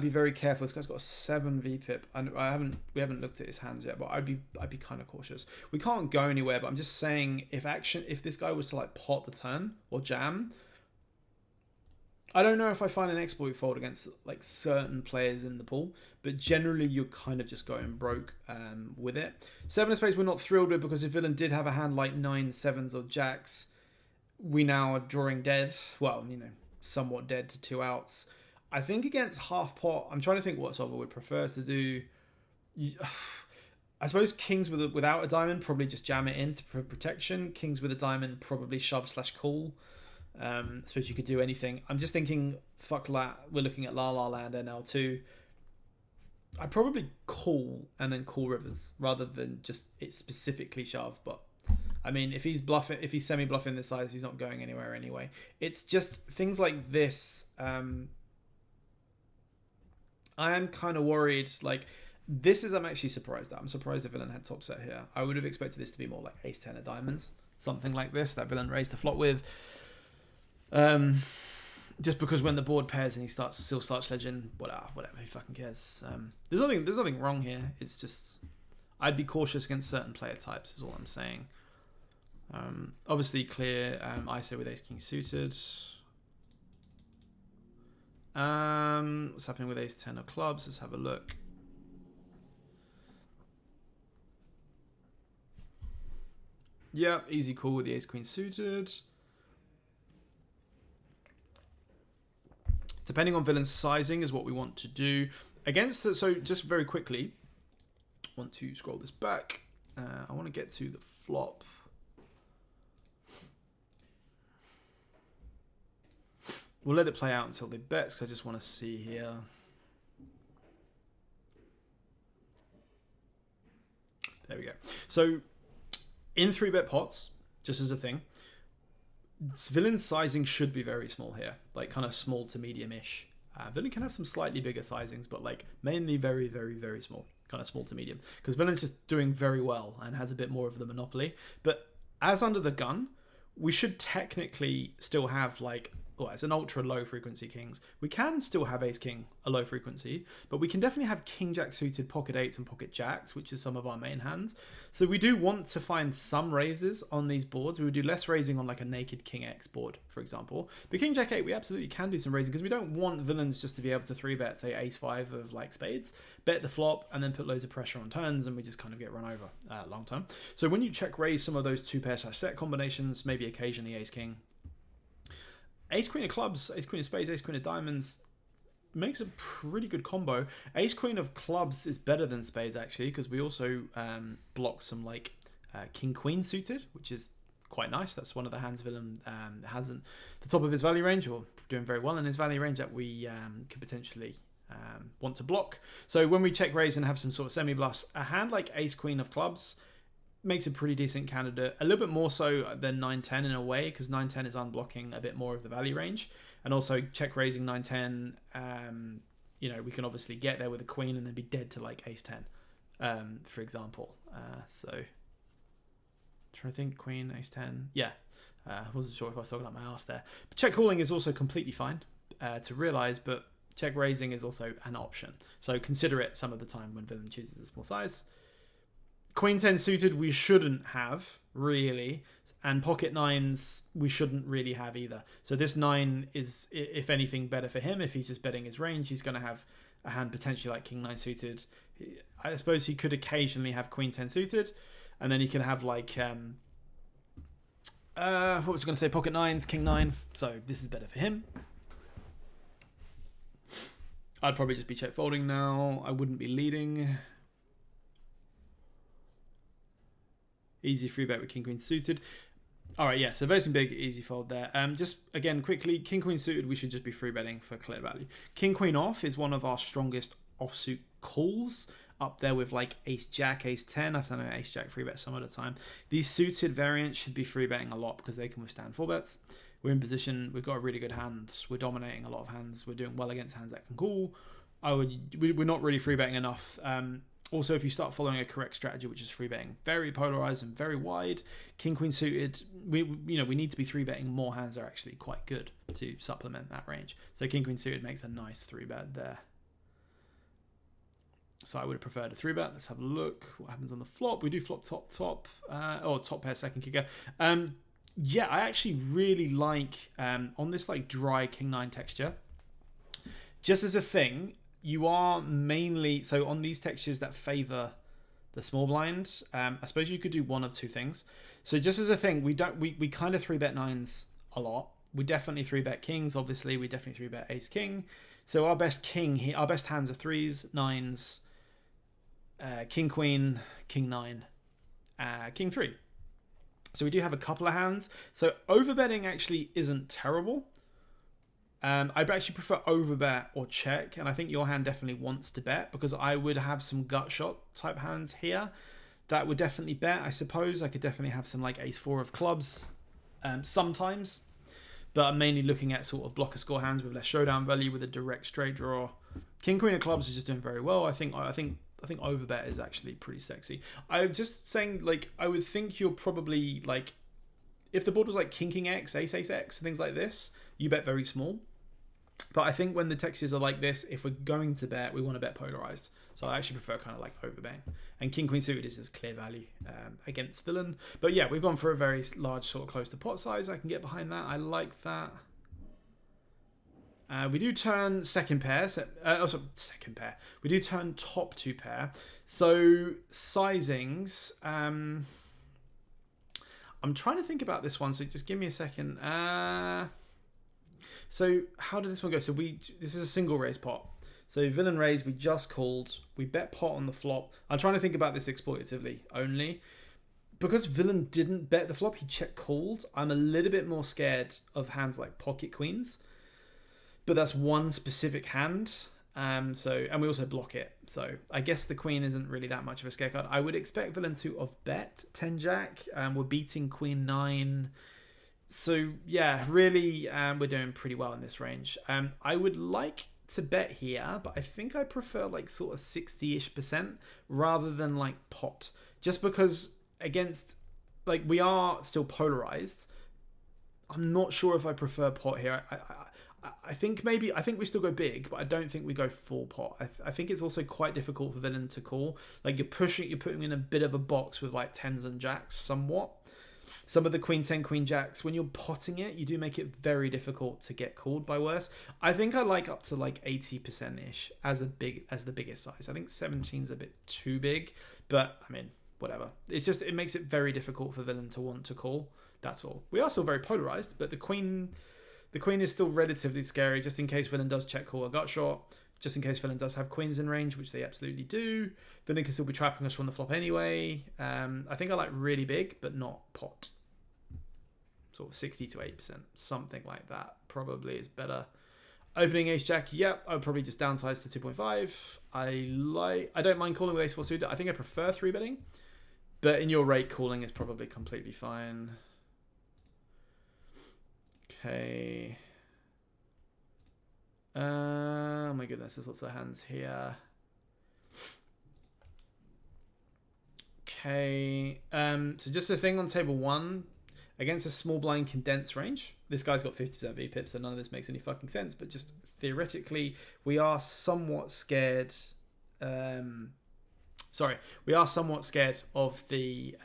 be very careful. This guy's got a 7 VPIP. We haven't looked at his hands yet, but I'd be kind of cautious. We can't go anywhere, but I'm just saying if this guy was to like pot the turn or jam, I don't know if I find an exploit fold against like certain players in the pool, but generally you're kind of just going broke with it. 7 of spades we're not thrilled with, because if villain did have a hand like 9 sevens or jacks, we now are drawing dead. Well, somewhat dead to 2 outs. I think against half pot, I'm trying to think what solver would prefer to do. I suppose kings without a diamond probably just jam it in for protection. Kings with a diamond probably shove/call. I suppose you could do anything. I'm just thinking, fuck la. We're looking at La La Land NL2. I'd probably call and then call rivers rather than just it specifically shove. But I mean, if he's semi-bluffing this size, he's not going anywhere anyway. It's just things like this. I am kind of worried. Like, I'm actually surprised at. I'm surprised the villain had top set here. I would have expected this to be more like ace 10 of diamonds, something like this. That villain raised the flop with. Just because when the board pairs and he still starts sledging, whatever, who fucking cares? There's nothing wrong here. It's just I'd be cautious against certain player types. Is all I'm saying. Obviously clear. ISO with ace king suited. What's happening with ace 10 of clubs? Let's have a look. Yeah, easy call with the ace queen suited. Depending on villain sizing is what we want to do against it. So just very quickly, want to scroll this back. I want to get to the flop. We'll let it play out until they bet, because I just want to see here. There we go. So in 3-bet pots, just as a thing, villain sizing should be very small here, like kind of small to medium-ish. Villain can have some slightly bigger sizings, but like mainly very, very, very small, kind of small to medium, because villain's just doing very well and has a bit more of the monopoly. But as under the gun, we should technically still have like, well, it's an ultra low frequency kings. We can still have ace king, a low frequency, but we can definitely have king jack suited, pocket eights and pocket jacks, which is some of our main hands. So we do want to find some raises on these boards. We would do less raising on like a naked king x board, for example. But king jack 8, we absolutely can do some raising, because we don't want villains just to be able to 3-bet, say ace 5 of like spades, bet the flop and then put loads of pressure on turns, and we just kind of get run over long term. So when you check raise some of those 2-pair/set combinations, maybe occasionally ace king, ace queen of clubs, ace queen of spades, ace queen of diamonds makes a pretty good combo. Ace queen of clubs is better than spades actually, because we also block some like king queen suited, which is quite nice. That's one of the hands villain hasn't the top of his value range, or doing very well in his value range, that we could potentially want to block. So when we check raise and have some sort of semi bluffs, a hand like ace queen of clubs makes a pretty decent candidate, a little bit more so than 9-10 in a way, because 9-10 is unblocking a bit more of the value range, and also check raising 9-10. We can obviously get there with a queen and then be dead to like ace 10, for example. So trying to think, queen ace 10, yeah. I wasn't sure if I was talking about my ass there. But check calling is also completely fine to realize, but check raising is also an option. So consider it some of the time when villain chooses a small size. Queen 10 suited we shouldn't have, really. And pocket 9s we shouldn't really have either. So this 9 is, if anything, better for him. If he's just betting his range, he's going to have a hand potentially like king 9 suited. I suppose he could occasionally have queen 10 suited. And then he can have like, what was I going to say? Pocket 9s, king 9. So this is better for him. I'd probably just be check folding now. I wouldn't be leading. Easy 3-bet with king queen suited. All right, yeah, so very some big easy fold there. Just again quickly, king queen suited we should just be 3-betting for clear value. King queen off is one of our strongest offsuit calls. up there with like ace jack, ace 10. I don't know, ace jack 3-bet some of the time. These suited variants should be 3-betting a lot because they can withstand 4-bets. We're in position, we've got a really good hand, we're dominating a lot of hands, we're doing well against hands that can call. We're not really 3-betting enough. Also, if you start following a correct strategy, which is 3-betting very polarized and very wide, king queen suited, we need to be 3-betting more hands that are actually quite good to supplement that range. So king queen suited makes a nice 3-bet there. So I would have preferred a 3-bet. Let's have a look what happens on the flop. We do flop top pair second kicker. Yeah, I actually really like on this like dry king 9 texture. Just as a thing, you are mainly so on these textures that favor the small blinds. I suppose you could do one of two things. So just as a thing, we kind of 3-bet 9s a lot. We definitely 3-bet kings. Obviously, we definitely 3-bet ace king. So our best king here, our best hands are 3s, 9s, king queen, king 9, king 3. So we do have a couple of hands. So overbetting actually isn't terrible. I actually prefer overbet or check, and I think your hand definitely wants to bet because I would have some gut shot type hands here that would definitely bet. I suppose I could definitely have some like ace 4 of clubs sometimes, but I'm mainly looking at sort of blocker score hands with less showdown value with a direct straight draw. King queen of clubs is just doing very well. I think overbet is actually pretty sexy. I'm just saying, like, I would think you're probably like, if the board was like king X, ace X, things like this, you bet very small. But I think when the textures are like this, if we're going to bet, we want to bet polarized. So I actually prefer kind of like overbetting. And king queen suited is just clear value against villain. But yeah, we've gone for a very large sort of close to pot size. I can get behind that. I like that. We do turn second pair. Second pair. We do turn top 2 pair. So sizings. I'm trying to think about this one. So just give me a second. So how did this one go? So this is a single raise pot. So villain raise, we just called. We bet pot on the flop. I'm trying to think about this exploitatively only. Because villain didn't bet the flop, he check called. I'm a little bit more scared of hands like pocket queens. But that's one specific hand. And we also block it. So I guess the queen isn't really that much of a scare card. I would expect villain to have bet 10 jack. We're beating queen 9. So yeah, really, we're doing pretty well in this range. I would like to bet here, but I think I prefer like sort of 60-ish% rather than like pot. Just because against, like, we are still polarized. I'm not sure if I prefer pot here. I think we still go big, but I don't think we go full pot. I think it's also quite difficult for villain to call. Like you're putting in a bit of a box with like 10s and jacks somewhat. Some of the queen 10, queen jacks, when you're potting it, you do make it very difficult to get called by worse. I think I like up to like 80%-ish as the biggest size. I think 17's a bit too big, but I mean, whatever. It's just, it makes it very difficult for villain to want to call. That's all. We are still very polarized, but the queen is still relatively scary, just in case villain does check call a gut shot. Just in case villain does have queens in range, which they absolutely do. Villain can still be trapping us from the flop anyway. I think I like really big, but not pot. Sort of 60 to 80%, something like that probably is better. Opening ace jack, yep, I would probably just downsize to 2.5. I don't mind calling with ace 4 suited. I think I prefer 3-betting, but in your rate, calling is probably completely fine. Okay. Oh my goodness, there's lots of hands here. Okay. So just a thing on table 1. Against a small blind condensed range, this guy's got 50% VPIP, so none of this makes any fucking sense, but just theoretically, we are somewhat scared. We are somewhat scared of the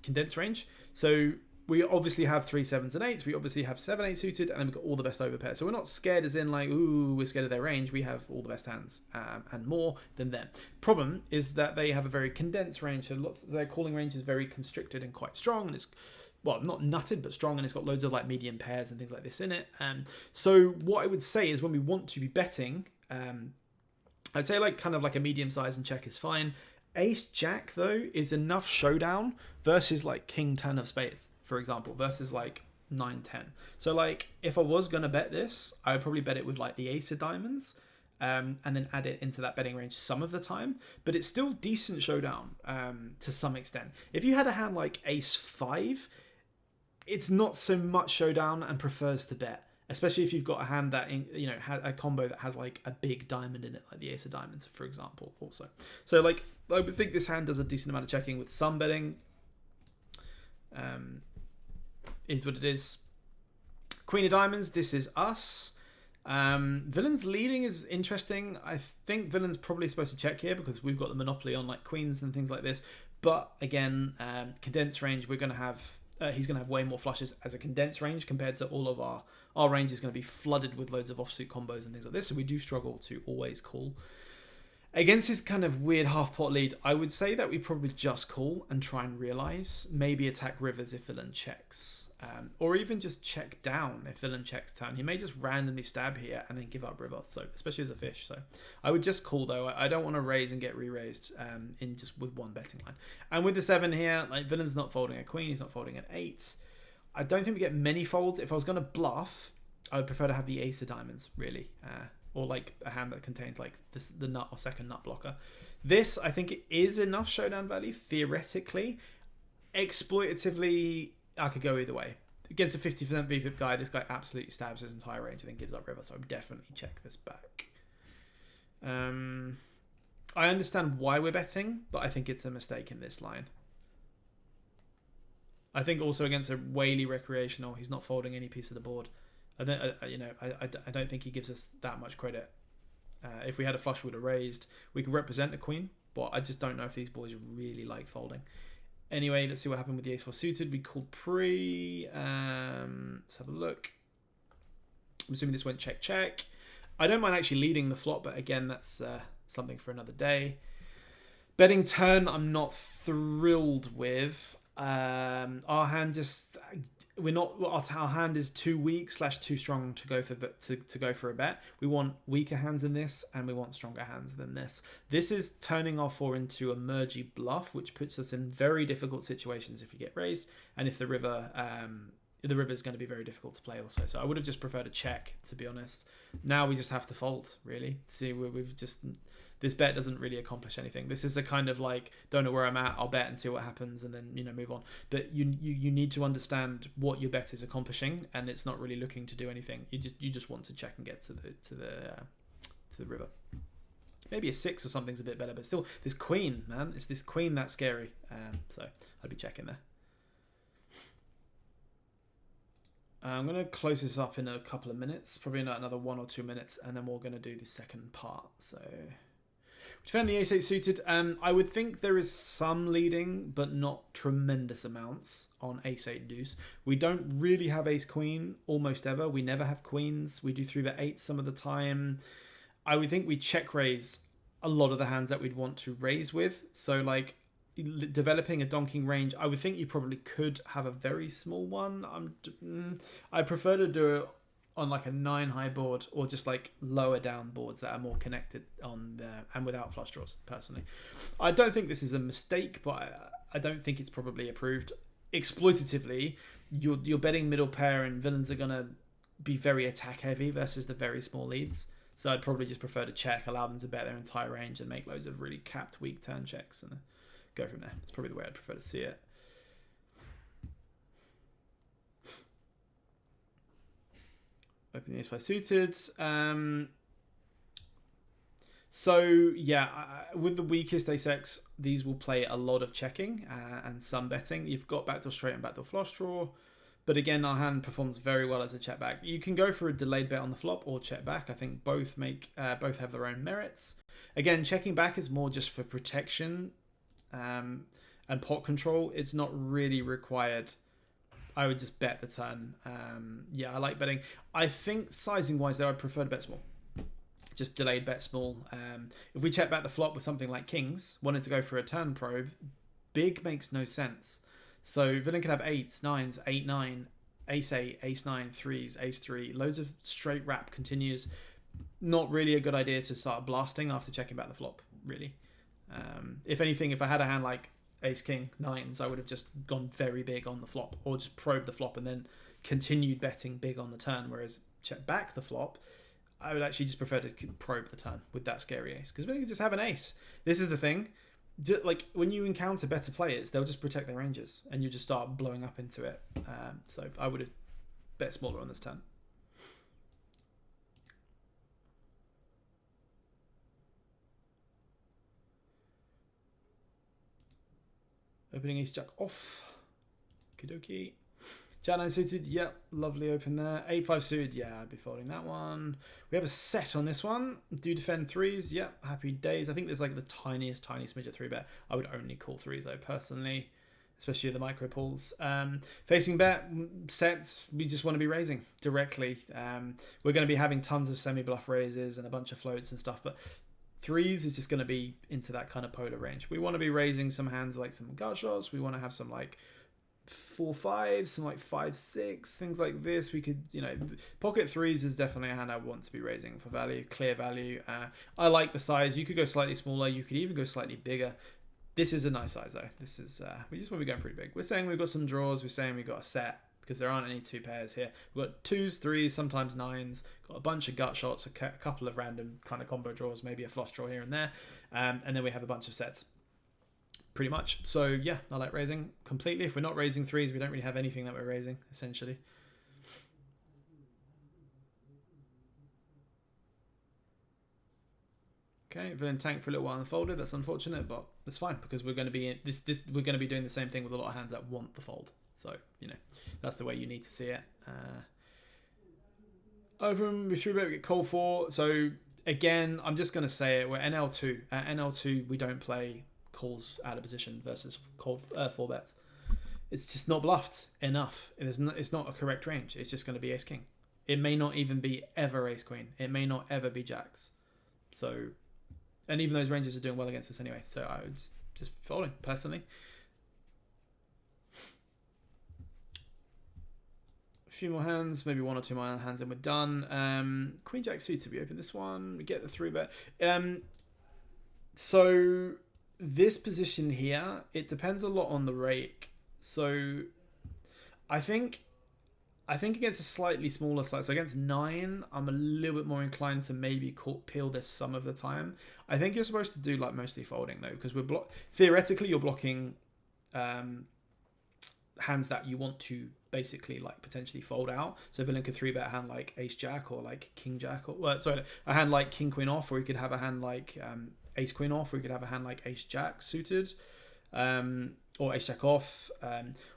condensed range. So we obviously have 3 7s and 8s. We obviously have 7 8 suited, and then we've got all the best overpairs. So we're not scared as in like, ooh, we're scared of their range. We have all the best hands and more than them. Problem is that they have a very condensed range. So their calling range is very constricted and quite strong, and it's, well, not nutted, but strong, and it's got loads of like medium pairs and things like this in it. So what I would say is when we want to be betting, I'd say like kind of like a medium size and check is fine. Ace jack though is enough showdown versus like king 10 of spades, for example, versus like 9 10. So like if I was gonna bet this, I would probably bet it with like the ace of diamonds, and then add it into that betting range some of the time. But it's still decent showdown to some extent. If you had a hand like ace 5, it's not so much showdown and prefers to bet. Especially if you've got a hand that, you know, had a combo that has like a big diamond in it, like the ace of diamonds, for example, also. So like, I would think this hand does a decent amount of checking with some betting. Is what it is. Queen of diamonds, this is us. Villain's leading is interesting. I think villain's probably supposed to check here because we've got the monopoly on like queens and things like this. But again, condensed range, we're going to have... he's going to have way more flushes as a condensed range compared to all of our range is going to be flooded with loads of offsuit combos and things like this. So we do struggle to always call. Against his kind of weird half pot lead, I would say that we probably just call and try and realize. Maybe attack rivers if villain checks. Or even just check down if villain checks turn. He may just randomly stab here and then give up river. So especially as a fish. So I would just call though. I don't want to raise and get re-raised in just with one betting line. And with the 7 here, like villain's not folding a queen. He's not folding an 8. I don't think we get many folds. If I was going to bluff, I would prefer to have the ace of diamonds really. Or like a hand that contains like the nut or second nut blocker. This, I think it is enough showdown value, theoretically. Exploitatively, I could go either way. Against a 50% VPIP guy, this guy absolutely stabs his entire range and then gives up river, so I would definitely check this back. I understand why we're betting, but I think it's a mistake in this line. I think also against a Whaley recreational, he's not folding any piece of the board. I don't think he gives us that much credit. If we had a flush, we would have raised. We could represent a queen, but I just don't know if these boys really like folding. Anyway, let's see what happened with the ace-4 suited. We called pre. Let's have a look. I'm assuming this went check, check. I don't mind actually leading the flop, but again, that's something for another day. Betting turn, I'm not thrilled with. Our hand just... Our hand is too weak / too strong to go for to go for a bet. We want weaker hands than this, and we want stronger hands than this. This is turning our 4 into a mergy bluff, which puts us in very difficult situations if we get raised, and if the river is going to be very difficult to play also. So I would have just preferred a check, to be honest. Now we just have to fold, really. See, we've just... This bet doesn't really accomplish anything. This is a kind of like, don't know where I'm at, I'll bet and see what happens and then, move on. But you need to understand what your bet is accomplishing, and it's not really looking to do anything. You just want to check and get to the river. Maybe a 6 or something's a bit better, but still, this queen, man, it's this queen that's scary. So I'd be checking there. I'm going to close this up in a couple of minutes, probably not another 1 or 2 minutes, and then we're going to do the second part. So... We found the ace-8 suited. I would think there is some leading, but not tremendous amounts on ace-8 deuce. We don't really have ace-queen almost ever. We never have queens. We do 3-8 some of the time. I would think we check raise a lot of the hands that we'd want to raise with. So like developing a donking range, I would think you probably could have a very small one. I prefer to do it on like a 9 high board or just like lower down boards that are more connected on there and without flush draws personally. I don't think this is a mistake, but I don't think it's probably approved. Exploitatively, you're betting middle pair and villains are going to be very attack heavy versus the very small leads. So I'd probably just prefer to check, allow them to bet their entire range and make loads of really capped weak turn checks and go from there. That's probably the way I'd prefer to see it. Open the ace-5 suited. So yeah, with the weakest ace-X, these will play a lot of checking and some betting. You've got backdoor straight and backdoor flush draw. But again, our hand performs very well as a check back. You can go for a delayed bet on the flop or check back. I think both have their own merits. Again, checking back is more just for protection and pot control. It's not really required. I would just bet the turn. Yeah, I like betting. I think sizing wise though, I'd prefer to bet small. Just delayed bet small. If we check back the flop with something like kings, wanting to go for a turn probe, big makes no sense. So villain can have 8s, 9s, 8, 9, ace 8, ace 9, 3s, ace 3, loads of straight wrap continues. Not really a good idea to start blasting after checking back the flop, really. If anything, if I had a hand like ace king 9s, I would have just gone very big on the flop or just probed the flop and then continued betting big on the turn. Whereas check back the flop, I would actually just prefer to probe the turn with that scary ace, because then you can just have an ace. This is the thing. Like, when you encounter better players, they'll just protect their ranges, and you just start blowing up into it. So I would have bet smaller on this turn. Opening ace jack off. Okie Jack 9 suited, yep, lovely open there. 8-5 suited, yeah, I'd be folding that one. We have a set on this one. Do defend threes, yep, happy days. I think there's like the tiniest smidge of 3-bet. I would only call threes though, personally, especially the micro pulls. Facing bet sets, we just want to be raising directly. We're going to be having tons of semi-bluff raises and a bunch of floats and stuff, but threes is just going to be into that kind of polar range. We want to be raising some hands like some gut shots. We want to have some like 4-5, some like 5-6, things like this. We could, pocket threes is definitely a hand I want to be raising for value, clear value. I like the size. You could go slightly smaller. You could even go slightly bigger. This is a nice size though. This is, we just want to be going pretty big. We're saying we've got some draws. We're saying we've got a set because there aren't any 2 pairs here. We've got 2s, 3s, sometimes 9s. Got a bunch of gut shots, a couple of random kind of combo draws, maybe a flush draw here and there. And then we have a bunch of sets. Pretty much. So yeah, I like raising completely. If we're not raising threes, we don't really have anything that we're raising, essentially. Okay, villain tank for a little while unfolded. That's unfortunate, but that's fine because we're going to be in this. We're going to be doing the same thing with a lot of hands that want the fold. So that's the way you need to see it. Open with 3-bet, we get call 4. So again, I'm just going to say it. We're NL2. At NL2, we don't play calls out of position versus called 4 bets. It's just not bluffed enough. It's not a correct range. It's just going to be ace king. It may not even be ever ace queen. It may not ever be jacks. So, and even those ranges are doing well against us anyway. So I would just folding personally. A few more hands, maybe 1 or 2 more hands, and we're done. Queen jack suited. We open this one. We get the 3-bet. So this position here, it depends a lot on the rake. So I think against a slightly smaller size, so against 9, I'm a little bit more inclined to maybe peel this some of the time. I think you're supposed to do like mostly folding though, because theoretically you're blocking hands that you want to basically like potentially fold out. So villain could 3-bet a hand like ace jack or like king jack, or a hand like king queen off, or you could have a hand like ace queen off, or you could have a hand like ace jack suited, or ace jack off.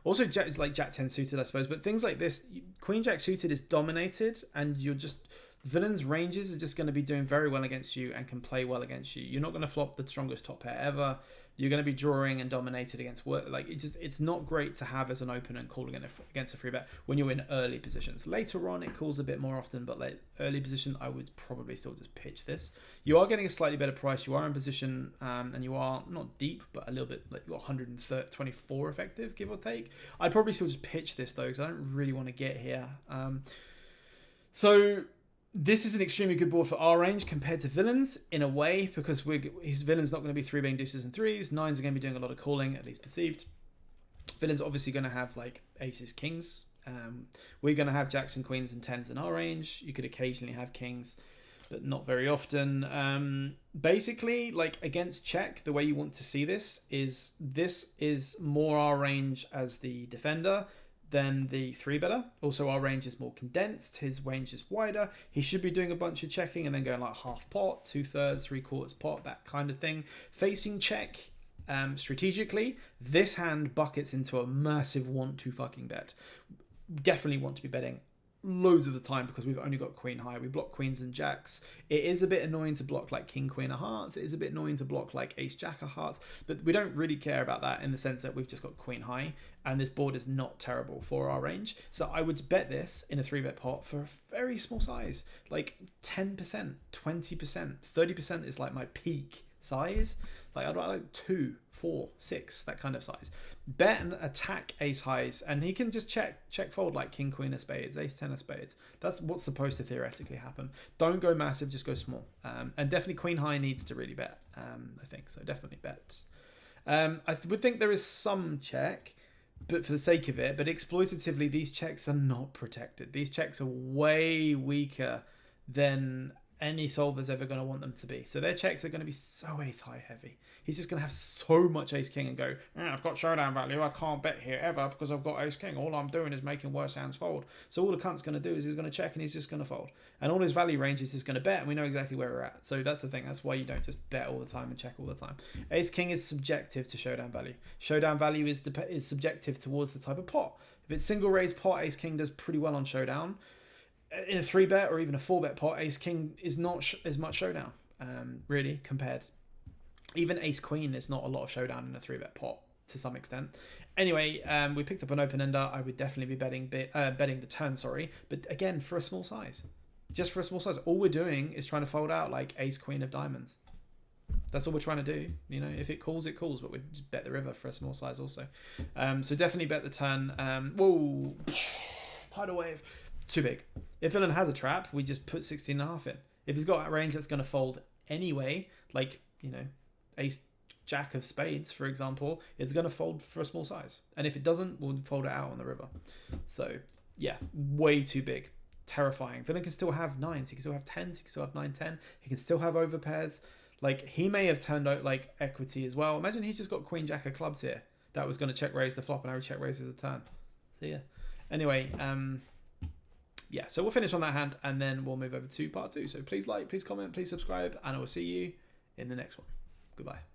Also jack is like jack 10 suited, I suppose. But things like this, queen jack suited is dominated, and you're just, villain's ranges are just going to be doing very well against you and can play well against you. You're not going to flop the strongest top pair ever. You're going to be drawing and dominated against what, like, it's not great to have as an opponent calling against a 3-bet when you're in early positions. Later on, it calls a bit more often, but like early position, I would probably still just pitch this. You are getting a slightly better price. You are in position, and you are not deep, but a little bit, like, you've got 124 effective, give or take. I'd probably still just pitch this though, because I don't really want to get here. So this is an extremely good board for our range compared to villains in a way, because his villain's not going to be 3-betting deuces and 3s. 9s are going to be doing a lot of calling, at least perceived. Villain's obviously going to have like aces, kings. We're going to have jacks and queens and 10s in our range. You could occasionally have kings, but not very often. Basically, like against check, the way you want to see this is more our range as the defender than the 3-better. Also, our range is more condensed. His range is wider. He should be doing a bunch of checking and then going like half pot, 2/3, 3/4 pot, that kind of thing. Facing check, strategically, this hand buckets into a massive want to fucking bet. Definitely want to be betting loads of the time because we've only got queen high. We block queens and jacks. It is a bit annoying to block like king queen of hearts. It is a bit annoying to block like ace jack of hearts, but we don't really care about that in the sense that we've just got queen high and this board is not terrible for our range. So I would bet this in a 3-bet pot for a very small size, like 10%, 20%, 30% is like my peak size. Like I'd like 2, 4, 6, that kind of size. Bet and attack ace highs, and he can just check fold like king queen of spades, ace 10 of spades. That's what's supposed to theoretically happen. Don't go massive, just go small. And definitely queen high needs to really bet. I think so. Definitely bet. I would think there is some check, but for the sake of it. But exploitatively, these checks are not protected. These checks are way weaker than any solver's ever going to want them to be. So their checks are going to be so ace high heavy. He's just going to have so much ace king and go, I've got showdown value, I can't bet here ever because I've got ace king. All I'm doing is making worse hands fold. So all the cunt's going to do is he's going to check and he's just going to fold. And all his value range is just going to bet, and we know exactly where we're at. So that's the thing. That's why you don't just bet all the time and check all the time. Ace king is subjective to showdown value. Showdown value is subjective towards the type of pot. If it's single raise pot, ace king does pretty well on showdown. In a 3-bet or even a 4-bet pot, ace king is not as much showdown, really, compared. Even ace queen is not a lot of showdown in a 3-bet pot to some extent. Anyway, we picked up an open ender. I would definitely be betting the turn, but again, for a small size. Just for a small size. All we're doing is trying to fold out like ace queen of diamonds. That's all we're trying to do. You know, if it calls, it calls, but we just bet the river for a small size also. So definitely bet the turn. Whoa, tidal wave. Too big. If villain has a trap, we just put 16.5 in. If he's got a range that's going to fold anyway, like, you know, ace jack of spades, for example, it's going to fold for a small size. And if it doesn't, we'll fold it out on the river. So, yeah, way too big. Terrifying. Villain can still have 9s. He can still have 10s. He can still have 9-10. He can still have overpairs. Like, he may have turned out, like, equity as well. Imagine he's just got queen jack of clubs here. That was going to check raise the flop, and I would check raise as a turn. So, yeah. Anyway, yeah, so we'll finish on that hand and then we'll move over to part 2. So please like, please comment, please subscribe, and I will see you in the next one. Goodbye.